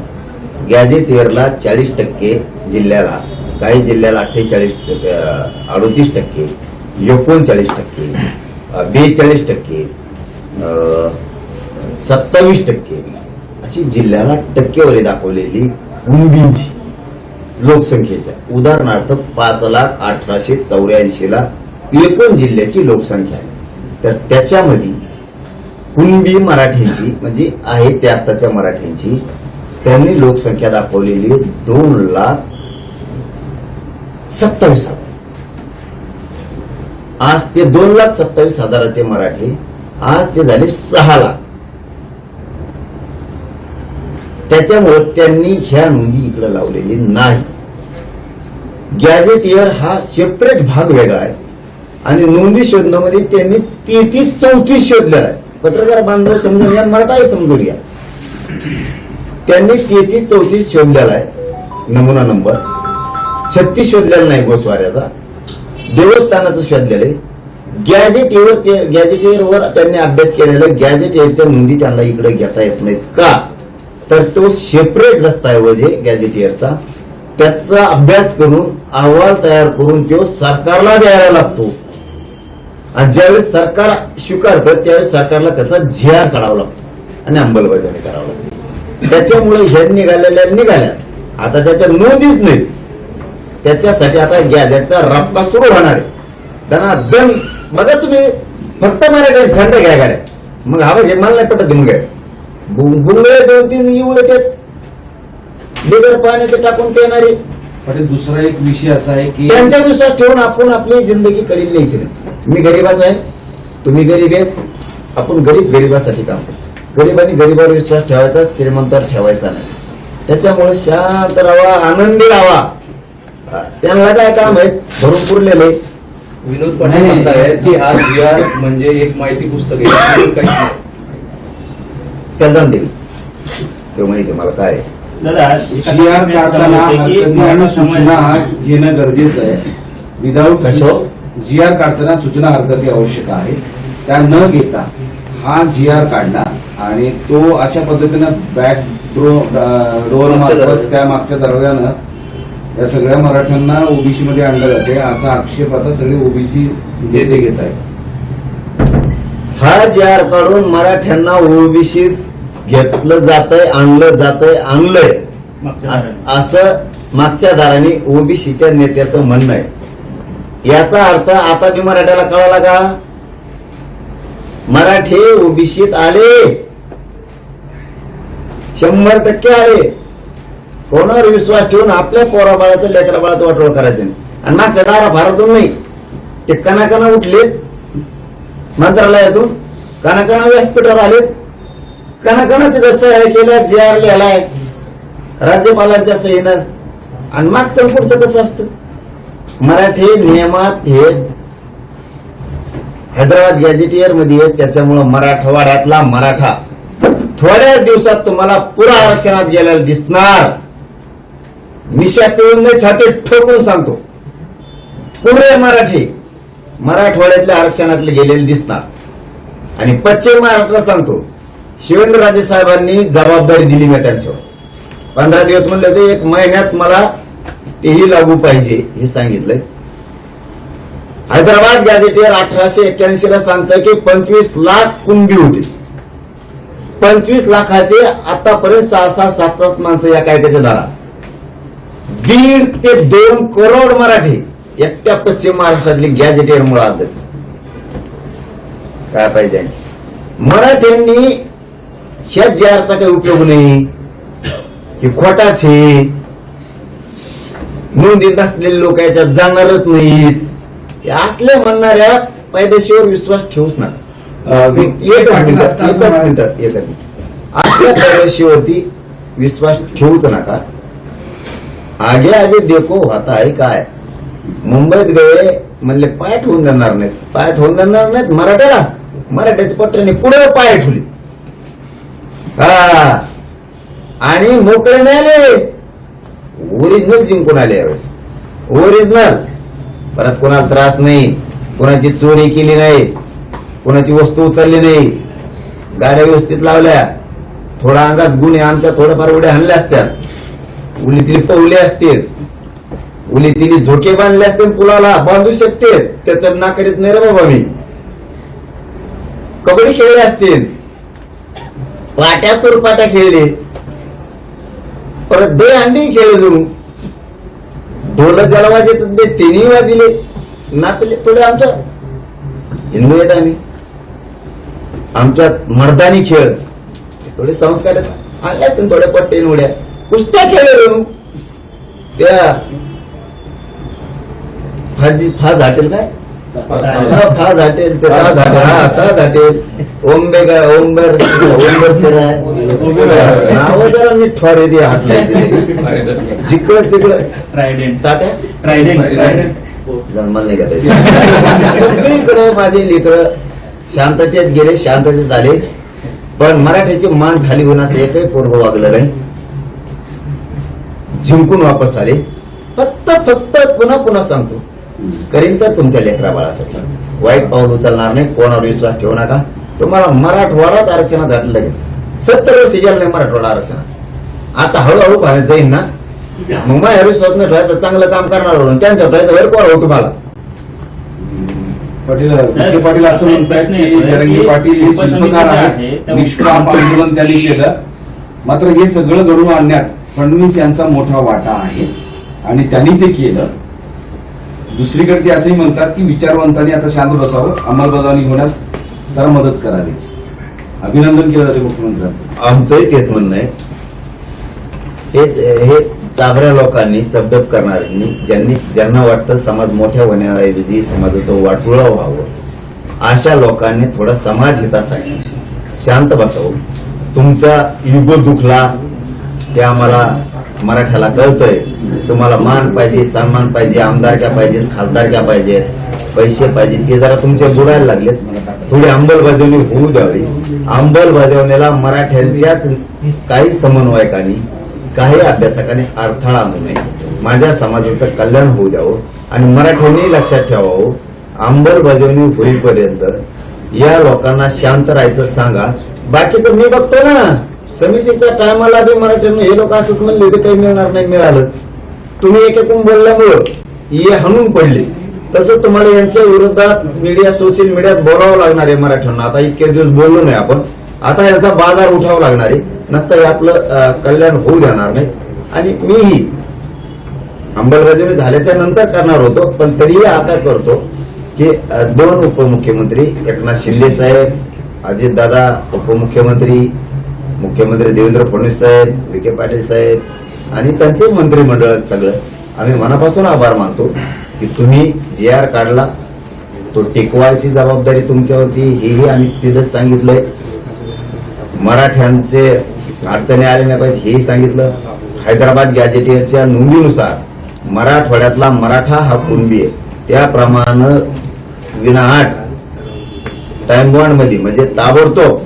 गॅजेटियरला 40% जिल्ह्याला, काही जिल्ह्याला 38%, 39%, 42%, 27% अशी जिल्ह्याला टक्केवारी दाखवलेली कुणबींची लोकसंख्येच्या. उदाहरणार्थ 5,18,84 ला एकूण जिल्ह्याची लोकसंख्या आहे. तर त्याच्यामध्ये कुणबी मराठ्यांची म्हणजे आहे ते आत्ताच्या मराठ्यांची त्यांनी लोकसंख्या दाखवलेली 2,27,000. आज ते 2,27,000चे मराठी आज ते झाले 6 लाख. त्याच्यामुळे त्यांनी ह्या नोंदी इकडे लावलेली नाही. गॅजेटियर हा सेपरेट भाग वेगळा आहे आणि नोंदी शोधण्यामध्ये त्यांनी 33-34 शोधलेला आहे. पत्रकार बांधव समजून घ्या, मराठाही समजून घ्या. त्यांनी 33-34 शोधलेला आहे. नमुना नंबर 36 शोधलेला नाही गोस्वाऱ्याचा. देवस्थानाचं शोधलेलं आहे. गॅजेटियरवर त्यांनी अभ्यास केलेला. गॅजेटियरच्या नोंदी त्यांना इकडे घेता येत नाहीत का, तर तो सेपरेट दस्तऐवज आहे गॅजेटियरचा. त्याचा अभ्यास करून अहवाल तयार करून तो सरकारला द्यायला लागतो आणि ज्यावेळेस सरकार स्वीकारतं त्यावेळेस सरकारला त्याचा GR काढावा लागतो आणि अंमलबजावणी करावी लागते. त्याच्यामुळे ह्या निघाल्या आता त्याच्या नोंदीच नाही. त्याच्यासाठी आता गॅजेटचा रप्पा सुरू होणार आहे. दनादन बघा तुम्ही. फक्त मराठी थंड घ्या गाड्या. मग हा म्हणजे मला नाही पटत. मग बुंगळे 2-3 एवढे ते बिगर पाण्याचे टाकून पिणारे. पण दुसरा एक विषय असा आहे की त्यांच्या विश्वास ठेवून आपण आपली जिंदगी कडील न्यायची नाही. मी गरीबाचा आहे, तुम्ही गरीब आहे. आपण गरीबासाठी काम करतो. गरीबांनी गरीबावर विश्वास ठेवायचा, श्रीमंतावर ठेवायचा नाही. त्याच्यामुळे शांत राहावा, आनंदी राहावा. त्यांना काय काम आहे भरून पुरलेले. विनोद पाटील म्हणतायत की हा GR म्हणजे एक माहिती पुस्तक आहे, काहीच नाही. त्याला जाण देईल ते माहिती मला काय आहे. GR काढताना हरकती आणि सूचना घेणं गरजेचं आहे. विदाऊट GR काढताना सूचना हरकती आवश्यक आहे. त्या न घेता हा GR काढला आणि तो अशा पद्धतीनं बॅक डोअर मार्फत त्या मागच्या दरवाजानं या सगळ्या मराठ्यांना ओबीसी मध्ये आणलं जाते असा आक्षेप आता सगळे ओबीसी नेते घेत आहेत. हा GR काढून मराठ्यांना ओबीसी घेतलं जातंय, आणलंय असं मागच्या दाराने ओबीसीच्या नेत्याचं म्हणणं आहे. याचा अर्थ आता बी मराठ्याला कळाला का? मराठी ओबीसीत आले, 100% आले. कोणावर विश्वास ठेवून आपल्या पोराबाळाचं लेकरा बाळाचं वाटोळ करायचं नाही. आणि मागच्या दारा फारातून नाही, ते कणाकणा उठले मंत्रालयातून, कणाकणा व्यासपीठावर आले, कणाकणा तिथं सह्या केल्या, GR लिहिलाय राज्यपालांच्या सहीनं. आणि मागचं पुढचं कसं असतं? मराठी नियमात हे हैदराबाद गॅजेटियर मध्ये आहेत. त्याच्यामुळं मराठवाड्यातला मराठा थोड्याच दिवसात तुम्हाला पुरा आरक्षणात गेलेला दिसणार. मिशा पिळून नाही, छाती ठोकून सांगतो, पुरे मराठी मराठवाड्यातल्या आरक्षणातले गेलेले दिसणार. आणि पश्चिम महाराष्ट्राला सांगतो, शिवेंद्रराजे साहेबांनी जबाबदारी दिली मी त्यांच्यावर. 15 दिवस म्हणले होते, 1 महिन्यात मला तेही लागू पाहिजे हे सांगितलंय. हैदराबाद गॅजेटियर 1881 ला सांगतं की 25 लाख कुणबी होते. 25 लाखाचे आतापर्यंत 6-7 माणसं या कायद्याच्या दारात. 1.5 ते 2 करोड मराठी एकट्या पश्चिम महाराष्ट्रातली गॅजेटियर मुळे आज काय पाहिजे. मराठ्यांनी ह्या GRचा काही उपयोग नाही, हे खोटाच आहे. नोंदीत असलेले लोक याच्यात जाणारच नाहीत. असल्या म्हणणाऱ्या पायदेशीवर विश्वास ठेवूच नका. एकच मिनिट. आपल्या पायदेशीवरती विश्वास ठेवूच नका. आगे आगे देखो आता आहे काय. मुंबईत गए म्हणले पाय ठेवून देणार नाहीत, मराठ्याला. मराठ्याच्या पट्ट्याने पुढे पाय ठेवले. आणि मोकळे नाही आले, ओरिजिनल जिंकून आले यावेळेस. ओरिजिनल. परत कोणाला त्रास नाही, कोणाची चोरी केली नाही, कोणाची वस्तू उचलली नाही, गाड्या व्यवस्थित लावल्या. थोडा अंगात गुन्हे आमच्या थोडंफार उड्या हाणल्या असत्या, उली तिली पवले असते, उली तिली झोके बांधले असते, पुलाला बांधू शकते, त्याचं ना करीत नाही रे बाबा मी. कबड्डी खेळले असतील, पाट्या सुरपाट्या खेळले, परत दे अंडी खेळले, जणू ढोल ज्याला वाजत ते तिन्ही वाजले, नाचले. थोडे आमच्या हिंदू आहेत आम्ही, आमच्यात मर्दानी खेळ थोडे संस्कार आणले, थोड्या पट्टेन उड्या कुस्त्या खेळले, जणू त्या फाज हॉटेल काय फाज हॉटेल ते ताज हॉटेल, हा ताज हॉटेल, ओंबर सेरा नाव जरा नीट ठोर येते हॉटेल, जिकडं तिकडं जन्माला नाही का सगळीकडे माझे लेकर शांततेत गेले, शांततेत आले. पण मराठीची मान खाली होऊन असं एकही पोरग वागलं नाही. जिंकून वापस आले. फक्त पुन्हा पुन्हा सांगतो, करीन तर तुमच्या लेकरा बाळासाठी वाईट पाऊल उचलणार नाही. कोणावर विश्वास ठेवू नका. तुम्हाला मराठवाडाच आरक्षणात घातलं लागेल. 70 वर्ष गेलं नाही मराठवाडा आरक्षणात. आता हळूहळू पाहण्यात जाईल ना, मग माझ्या विश्वास न ठेवायचं, चांगलं काम करणार म्हणून त्यांच्या ठेवायचं वेळ कोण हो तुम्हाला. विखे पाटील असं म्हणतात की जरांगे पाटील हे शिल्पकार आहेत, निष्काम आंदोलन त्यांनी केलं. मात्र हे सगळं घडवून आणण्यात फडणवीस यांचा मोठा वाटा आहे आणि त्यांनी ते केलं. दुसरीकडे ते असंही म्हणतात की विचारवंतांनी आता शांत बसावं, अंमलबजावणी होण्यास जरा मदत करावी. अभिनंदन केलं जाते मुख्यमंत्र्यांचं. आमचंही तेच म्हणणं आहे. हे चाभऱ्या लोकांनी, चबडब करणाऱ्यांनी, ज्यांना वाटतं समाज मोठ्या होण्याऐवजी समाजाचं वाटोळं व्हावं, अशा लोकांनी थोडं समाज हितासाठी शांत बसावं. तुमचा इगो दुखला ते आम्हाला मराठ्याला कळतंय. तुम्हाला मान पाहिजे, सन्मान पाहिजे, आमदारक्या पाहिजेत, खासदारक्या पाहिजेत, पैसे पाहिजे, ते जरा तुमचे बुडायला लागलेत. थोडी अंमलबजावणी होऊ द्यावी. अंमलबजावणीला मराठ्यांच्याच काही समन्वयकांनी, काही अभ्यासकांनी अडथळा आणू नये. माझ्या समाजाचं कल्याण होऊ द्यावं आणि मराठ्यांनी लक्षात ठेवावं, अंमलबजावणी होईपर्यंत या लोकांना शांत राहायचं सांगा. बाकीचं मी बघतो ना, समितीच्या टायमाला बी मराठ्यांना हे लोक असंच म्हणले होते, काही मिळणार नाही, मिळालं. तुम्ही एकेकून बोलल्यामुळं हे हाणून पडले. तसं तुम्हाला यांच्या विरोधात मीडिया, सोशल मीडियात बोलावं लागणार आहे मराठ्यांना. आता इतके दिवस बोललो नाही आपण, आता यांचा बाजार उठावा लागणार आहे. नसतं हे आपलं कल्याण होऊ देणार नाही. आणि मीही अंमलबजावणी झाल्याच्या नंतर करणार होतो, पण तरीही आता करतो की 2 उपमुख्यमंत्री, एकनाथ शिंदे साहेब, अजितदादा उपमुख्यमंत्री, मुख्यमंत्री देवेंद्र फडणवीस साहेब, विखे पाटील साहेब आणि त्यांचे मंत्रिमंडळ, सगळं आम्ही मनापासून आभार मानतो की तुम्ही GR काढला, तो टिकवायची जबाबदारी तुमच्यावरती. हेही आम्ही तिथंच सांगितलंय. मराठ्यांचे अडचणी आले नाही पाहिजे हेही सांगितलं. हैदराबाद गॅजेटियरच्या नोंदीनुसार मराठवाड्यातला मराठा हा कुणबी आहे, त्याप्रमाणे विनाआट टाइम बॉन्ड मध्ये म्हणजे ताबडतोब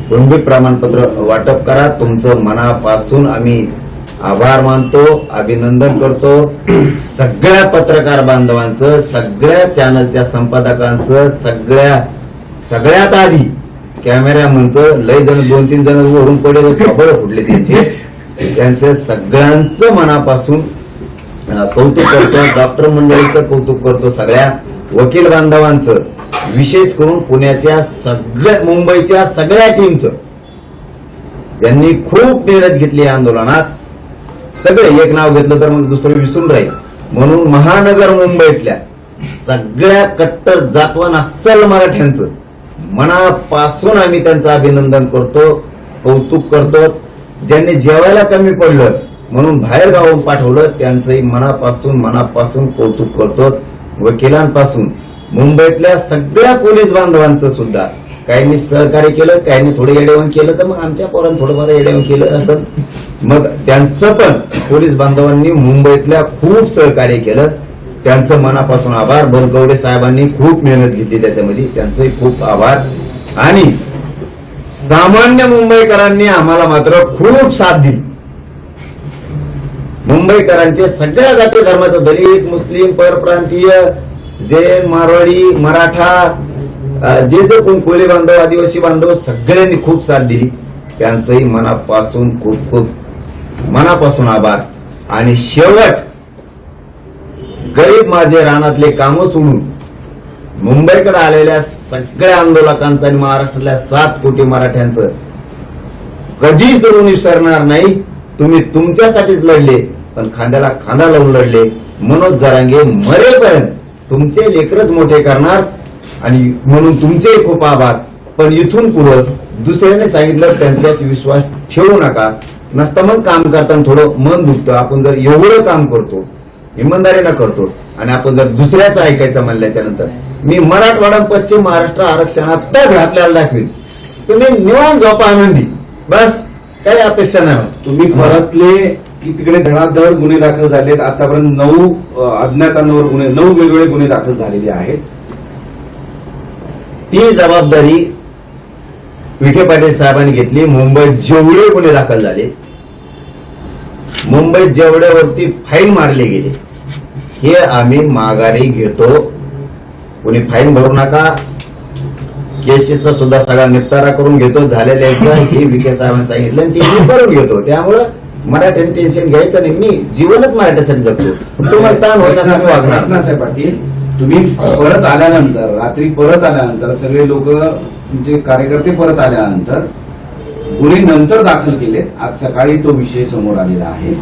कुणबी प्रमाणपत्र वाटप करा. तुमचं मनापासून आम्ही आभार मानतो, अभिनंदन करतो. सगळ्या पत्रकार बांधवांचं, सगळ्या चॅनलच्या संपादकांचं, सगळ्यात आधी कॅमेरामनचं, लय जण 2-3 जण वरून पडले, कपडे फुटले त्यांचे सगळ्यांचं मनापासून कौतुक करतो. डॉक्टर मंडळीचं कौतुक करतो, सगळ्या वकील बांधवांचं, विशेष करून पुण्याच्या सगळ्या, मुंबईच्या सगळ्या टीमचं, ज्यांनी खूप मेहनत घेतली या आंदोलनात. सगळे एक नाव घेतलं तर मग दुसरं विसरून राहील, म्हणून महानगर मुंबईतल्या सगळ्या कट्टर जातवान अस्सल मराठ्यांचं मनापासून आम्ही त्यांचं अभिनंदन करतो, कौतुक करतो. ज्यांनी जेवायला कमी पडलं म्हणून बाहेर गावून पाठवलं त्यांचंही मनापासून कौतुक करतो. वकिलांपासून मुंबईतल्या सगळ्या पोलीस बांधवांचं सुद्धा, काहींनी सहकार्य केलं, काहींनी थोडं येडेवण केलं, तर मग आमच्या पोरांनी थोडंफार येडेवण केलं असं, मग त्यांचं पण पोलीस बांधवांनी मुंबईतल्या खूप सहकार्य केलं. त्यांचं मनापासून आभार. बलकवडे साहेबांनी खूप मेहनत घेतली त्याच्यामध्ये, त्यांचंही खूप आभार. आणि सामान्य मुंबईकरांनी आम्हाला मात्र खूप साथ दिली. मुंबईकरांचे सगळ्या जाती धर्माचं, दलित, मुस्लिम, परप्रांतीय, जैन, मारवाडी, मराठा, जे कोण कोळी बांधव, आदिवासी बांधव, सगळ्यांनी खूप साथ दिली. त्यांचंही मनापासून खूप खूप मनापासून आभार. आणि शेवट गरीब माझे रानातले कामं सोडून मुंबईकडे आलेल्या सगळ्या आंदोलकांचं आणि महाराष्ट्रातल्या 7 कोटी मराठ्यांचं कधीच ऋण विसरणार नाही. तुम्ही तुमच्यासाठीच लढले, पण खांद्याला खांदा लावून लढले. मनोज जरांगे मरेपर्यंत तुमचे लेकरच मोठे करणार आणि म्हणून तुमचेही खूप आभार. पण इथून पुढे दुसऱ्याने सांगितलं त्यांच्याच विश्वास ठेवू नका. नसतं मग काम करताना थोडं मन दुखतं. आपण जर एवढं काम करतो, इमानदारीनं करतो, आणि आपण जर दुसऱ्याचं ऐकायचं म्हणल्याच्या नंतर मी मराठवाडा पश्चिम महाराष्ट्र आरक्षणात तर घातल्याला दाखवेल. तुम्ही निवांत झोपा आनंदी, बस काही अपेक्षा नाही. तुम्ही परतले की तिकडे धडाधड गुन्हे दाखल झालेत. आतापर्यंत 9 अज्ञातांवर गुन्हे, 9 वेगवेगळे गुन्हे दाखल झालेले आहेत. ती जबाबदारी विखे पाटील साहेबांनी घेतली. मुंबईत जेवढे गुन्हे दाखल झाले, मुंबईत जेवढ्यावरती फाईन मारले गेले, हे आम्ही माघारी घेतो. कोणी फाईन भरू नका, केसेसचा सुद्धा सगळा निपटारा करून घेतो. झालेल्या हे विखे साहेबांनी सांगितलं आणि ते मी करून घेतो. त्यामुळं मराठ्यांनी टेन्शन घ्यायचं नाही. मी जीवनच मराठ्यासाठी जगतो. तुम्हाला ताण होईल असं वागणार. रत्नासाहेब पाटील, तुम्ही परत आल्यानंतर, रात्री परत आल्यानंतर, सगळे लोक तुमचे कार्यकर्ते परत आल्यानंतर गुन्हे नंतर दाखल केले. आज सकाळी तो विषय समोर आलेला आहे.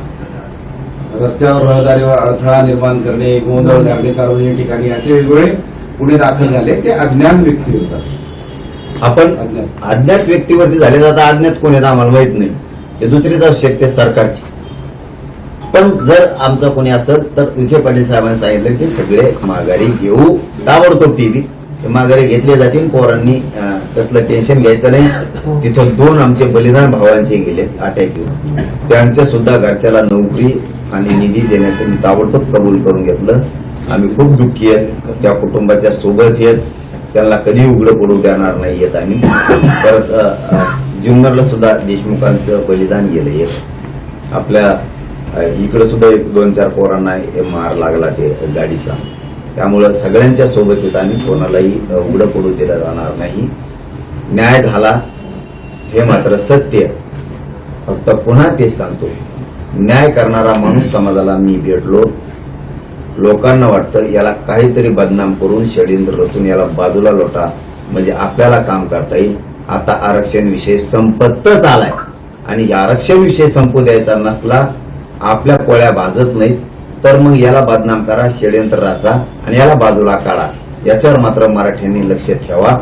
रस्त्यावर रहदारीवर अडथळा निर्माण करणे, गोंधळ घालणे सार्वजनिक ठिकाणी, याचे वेगवेगळे गुन्हे दाखल झाले. ते अज्ञात व्यक्ती होतात. आपण अज्ञात व्यक्तीवरती झाले, आता अज्ञात कोण आहेत आम्हाला माहित नाही. ते दुसरीच असू शकते, सरकारची. पण जर आमचं कोणी असेल तर विखे पाटील साहेबांनी सांगितलं ते सगळे माघारी घेऊ. ताबडतोब ती माघारी घेतले जातील. पोरांनी कसलं टेन्शन घ्यायचं नाही. तिथं 2 आमचे बलिदान भावांचे गेले अटॅक घेऊन. त्यांच्या सुद्धा घरच्याला नोकरी आणि निधी देण्याचं मी ताबडतोब कबूल करून घेतलं. आम्ही खूप दुःखी आहेत, त्या कुटुंबाच्या सोबत येत, त्यांना कधी उघडं पडू देणार नाही येत आम्ही. परत जुन्नरला सुद्धा देशमुखांचं बलिदान गेलंय. आपल्या इकडे सुद्धा 1-2-4 पोरांना मार लागला ते गाडीचा. त्यामुळं सगळ्यांच्या सोबत येत आम्ही, कोणालाही उघडं पडू दिलं जाणार नाही. न्याय झाला हे मात्र सत्य. फक्त पुन्हा तेच सांगतो, न्याय करणारा माणूस समाजाला मी भेटलो. लोकांना वाटतं याला काहीतरी बदनाम करून षडयंत्र रचून याला बाजूला लोटा म्हणजे आपल्याला काम करता येईल. आता आरक्षण विषय संपतच आलाय आणि आरक्षण विषय संपू द्यायचा नसला, आपल्या पोळ्या भाजत नाहीत, तर मग याला बदनाम करा, षडयंत्र रचा आणि याला बाजूला काढा. याच्यावर मात्र मराठ्यांनी लक्ष ठेवा.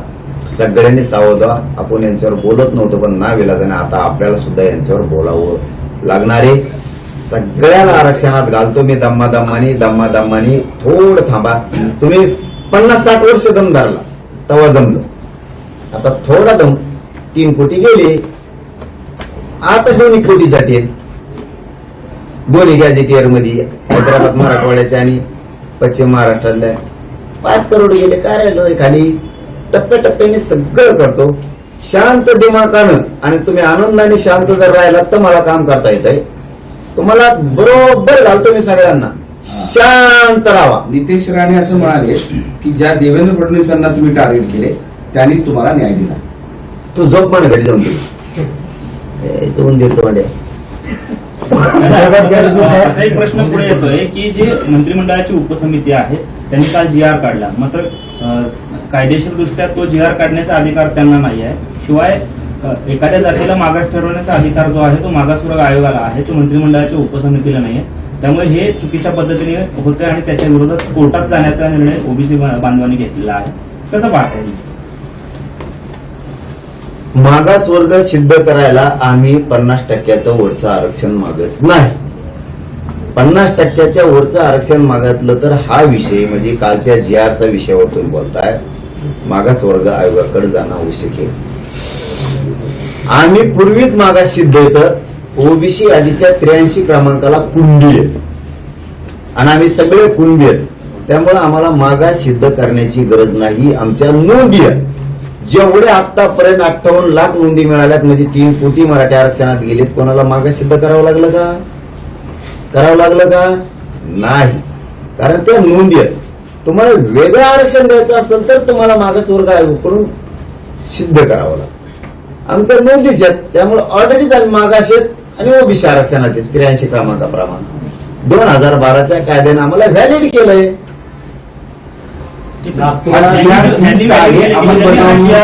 सगळ्यांनी सावध व्हा. आपण यांच्यावर बोलत नव्हतो, पण नाविलाजाने आता आपल्याला सुद्धा यांच्यावर बोलावं लागणारे. सगळ्याला आरक्षणात घालतो मी दम्मादम्मानी. थोडं थांबा. तुम्ही 50-60 वर्ष दम धरला तेव्हा जमलं. आता थोडा दम, 3 कोटी गेले, आता 2 कोटी जाते. दोन्ही गॅजेटियर मध्ये हैदराबाद मराठवाड्याच्या आणि पश्चिम महाराष्ट्रातल्या 5 करोड गेले. काय राहिलं खाली? टप्प्याटप्प्याने सगळं करतो शांत दिमागानं. आणि तुम्ही आनंदाने शांत जर राहिलात तर मला काम करता येत आहे. तुम्हाला बरोबर घालतो मी सगळ्यांना, शांत राहा. नितेश राणे असं म्हणाले की ज्या देवेंद्र फडणवीसांना तुम्ही टार्गेट केले त्यांनीच तुम्हाला न्याय दिला. तू झोप मला घरी जाऊन जाऊन देतो म्हणजे. असा एक प्रश्न पुढे येतोय की जे मंत्रिमंडळाची उपसमिती आहे त्यांनी काल GR काढला, मात्र कायदेशीर दृष्ट्या तो GR काढण्याचा अधिकार त्यांना नाही आहे. शिवाय एखाद्या जातीला मागास ठरवण्याचा अधिकार जो आहे तो मागासवर्ग आयोगाला आहे, तो मंत्रिमंडळाच्या उपसमितीला नाही आहे. त्यामुळे हे चुकीच्या पद्धतीने होते आणि त्याच्या विरोधात कोर्टात जाण्याचा निर्णय ओबीसी बांधवांनी घेतलेला आहे. कसं पाहताय? मागासवर्ग सिद्ध करायला आम्ही 50% वरचं आरक्षण मागत नाही. 50% वरचं आरक्षण मागितलं तर हा विषय म्हणजे कालच्या GRचा विषयावर तुम्ही बोलताय, मागासवर्ग आयोगाकडे जाणं आवश्यक आहे. आम्ही पूर्वीच मागास सिद्ध येतं. ओबीसी यादीच्या 83 क्रमांकाला कुंडी आहे आणि आम्ही सगळे कुंडी आहेत. त्यामुळे आम्हाला मागास सिद्ध करण्याची गरज नाही. आमच्या नोंदी आहेत. जेवढे आतापर्यंत 58 लाख नोंदी मिळाल्यात म्हणजे 3 कोटी मराठी आरक्षणात गेलेत. कोणाला मागे सिद्ध करावं लागलं का? नाही. कारण त्या नोंदी आहेत. तुम्हाला वेगळं आरक्षण द्यायचं असेल तर तुम्हाला मागासवर्ग आयोगाकडून सिद्ध करावं लागतं. आमच्या नोंदीच आहेत, त्यामुळे ऑलरेडीच आम्ही मागास आहेत आणि ओबीसी आरक्षणात आहेत 83 क्रमांकाप्रमाणे. 2012च्या कायद्याने आम्हाला व्हॅलिड केलंय.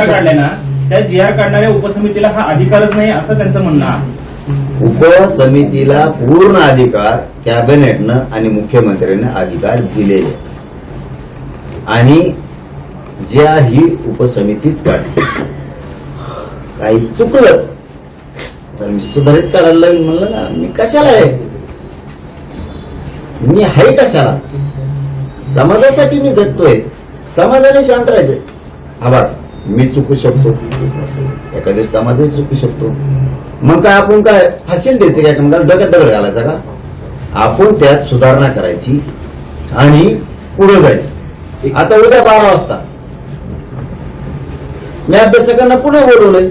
काढले ना, त्या GR काढणाऱ्या उपसमितीला हा अधिकारच नाही असं त्यांचं म्हणणं आहे. उपसमितीला पूर्ण अधिकार कॅबिनेटनं आणि मुख्यमंत्र्यांनी अधिकार दिलेले आहेत. आणि ज्या ही उपसमितीच काढली. काही चुकलंच तर मी सुधारित करायला लागेल म्हणलं ना. मी कशाला आहे? मी आहे कशाला? समाजासाठी मी झटतोय. समाजाने शांत राहायचंय. आभार. मी चुकू शकतो, एका दिवस समाजही चुकू शकतो. मग काय आपण काय फाशील द्यायचं काय? मग डोक्यात दगड घालायचा का? आपण त्यात सुधारणा करायची आणि पुढे जायचं. आता उद्या 12 वाजता मी अभ्यासकांना पुन्हा बोलवलंय.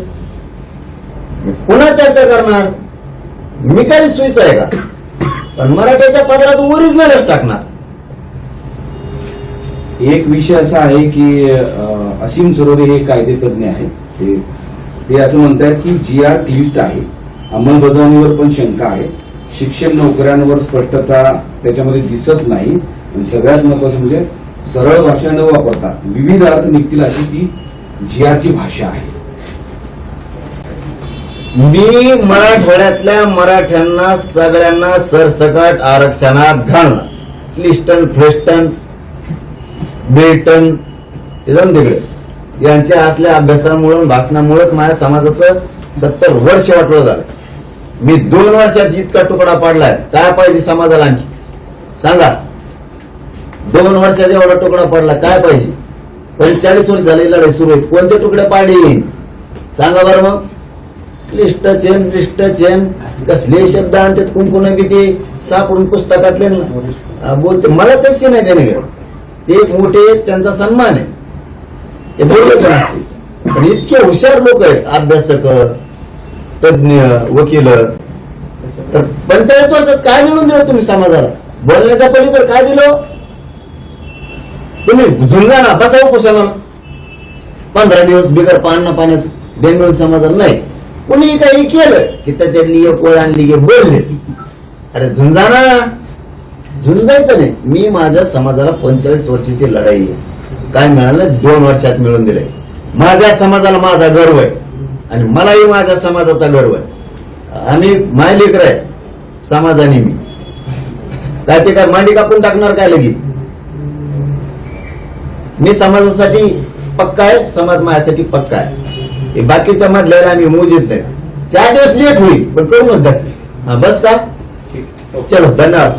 पुन्हा चर्चा करणार. मी काही सुईच आहे का? पण मराठीच्या पदरात ओरिजिनलच टाकणार. एक विषय असा आहे की असीम सरोदे हे कायदेतज्ञ आहेत. ते असं म्हणतात की GR क्लिष्ट आहे, अंमलबजावणीवर पण शंका आहे, शिक्षण नोकऱ्यांवर स्पष्टता त्याच्यामध्ये दिसत नाही आणि सगळ्यात महत्वाचं म्हणजे सरळ भाषा न वापरता विविध अर्थ निघतील अशी ती GR ची भाषा आहे. मी मराठवाड्यातल्या मराठ्यांना सगळ्यांना सरसकट आरक्षणात घालणार. क्लिस्टन फ्लेस्टन बेटन ते जाऊन तिकडे यांच्या असल्या अभ्यासामुळे भाषणामुळेच माझ्या समाजाचं 70 वर्ष वाटलं झालं. मी 2 वर्षात इतका तुकडा पाडलाय. काय पाहिजे समाजाला आणखी सांगा? 2 वर्षात एवढा तुकडा पडला काय पाहिजे? 45 वर्ष झाली लढाई सुरू आहे. कोणते तुकडे पाडीन सांगा बरं? मग क्लिष्ट चेन कसले शब्द आणतात कुंकुण भीती सापडून पुस्तकातले बोलते. मला तसे नाही त्याने घेऊन. ते मोठे त्यांचा सन्मान आहे. ते बोलले पण असते. पण इतके हुशार लोक आहेत, अभ्यासक, तज्ञ, वकील. तर 45 वर्षात काय मिळून दिलं तुम्ही समाजाला? बोलण्याच्या पलीकडे काय दिलं तुम्ही? झुंजा ना बसा उपोषणाला 15 दिवस बिगर पाण्याचं देण मिळून समाजाला नाही. कुणी काही केलं की त्याच्यातली एक ओळ आणली की बोललेच. अरे झुंजाना, झुंजायचं नाही. मी माझ्या समाजाला 45 वर्षाची लढाई आहे. काय मिळालं? 2 वर्षात मिळून दिलंय. माझ्या समाजाला माझा गर्व आहे आणि मलाही माझ्या समाजाचा गर्व आहे. आम्ही माय लेकर आहे समाजाने. मी काय ते काय मांडी कापून टाकणार काय लगेच? मी समाजासाठी पक्का आहे, समाज माझ्यासाठी पक्का आहे. हे बाकीच्या मधल्याला आम्ही मोजीत नाही. 4 दिवस लेट होईल पण करूनच धट. बस का? चलो धन्यवाद.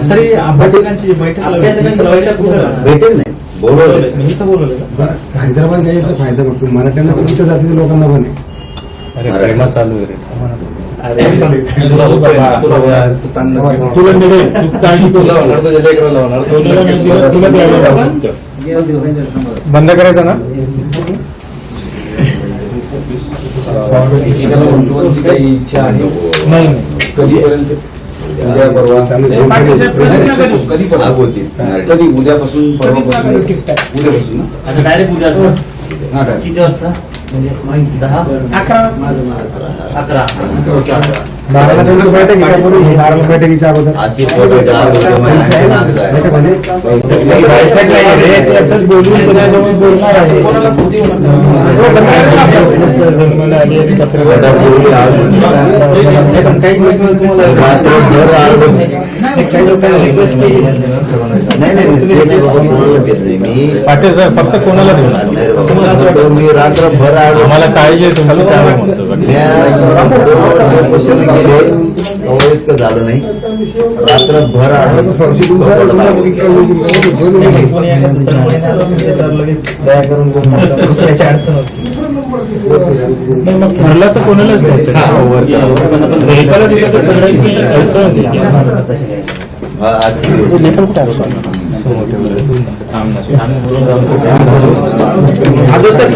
सर अभ्यासकांची बैठक भेटेल नाही बोलवलं. हैदराबाद गाईडचा फायदा बघतो मराठ्यांना तुमच्या जातीच्या लोकांना पण आहे. प्रेमा चालू आहे. बंद करायचं ना? काही इच्छा आहे नाही. कधीपर्यंत? उद्या परवा कधी उद्यापासून परवापासून उद्यापासून ना डायरेक्ट उद्या किती वाजता? म्हणजे 11 बाराला त्यांची बैठक आहे का? बाराला बैठकीच्या अगोदर अशी फोटो असंच बोलून पुण्याजवळ बोलणार आहे. मी पाटील साहेब फक्त कोणाला देऊ? मी रात्रभर आम्हाला काळजी आहे तुमची त्यामुळे म्हणतो. 2 वर्ष क्वेश्चन केले इतकं झालं नाही. रात्रभर लगेच दया करून दुसऱ्याची अडचण होती. नाही, मग ठरलं तर कोणालाच द्यायचं नाही. एकाला दिलं तर सगळ्यांची अडचण होती. आजची आजो सर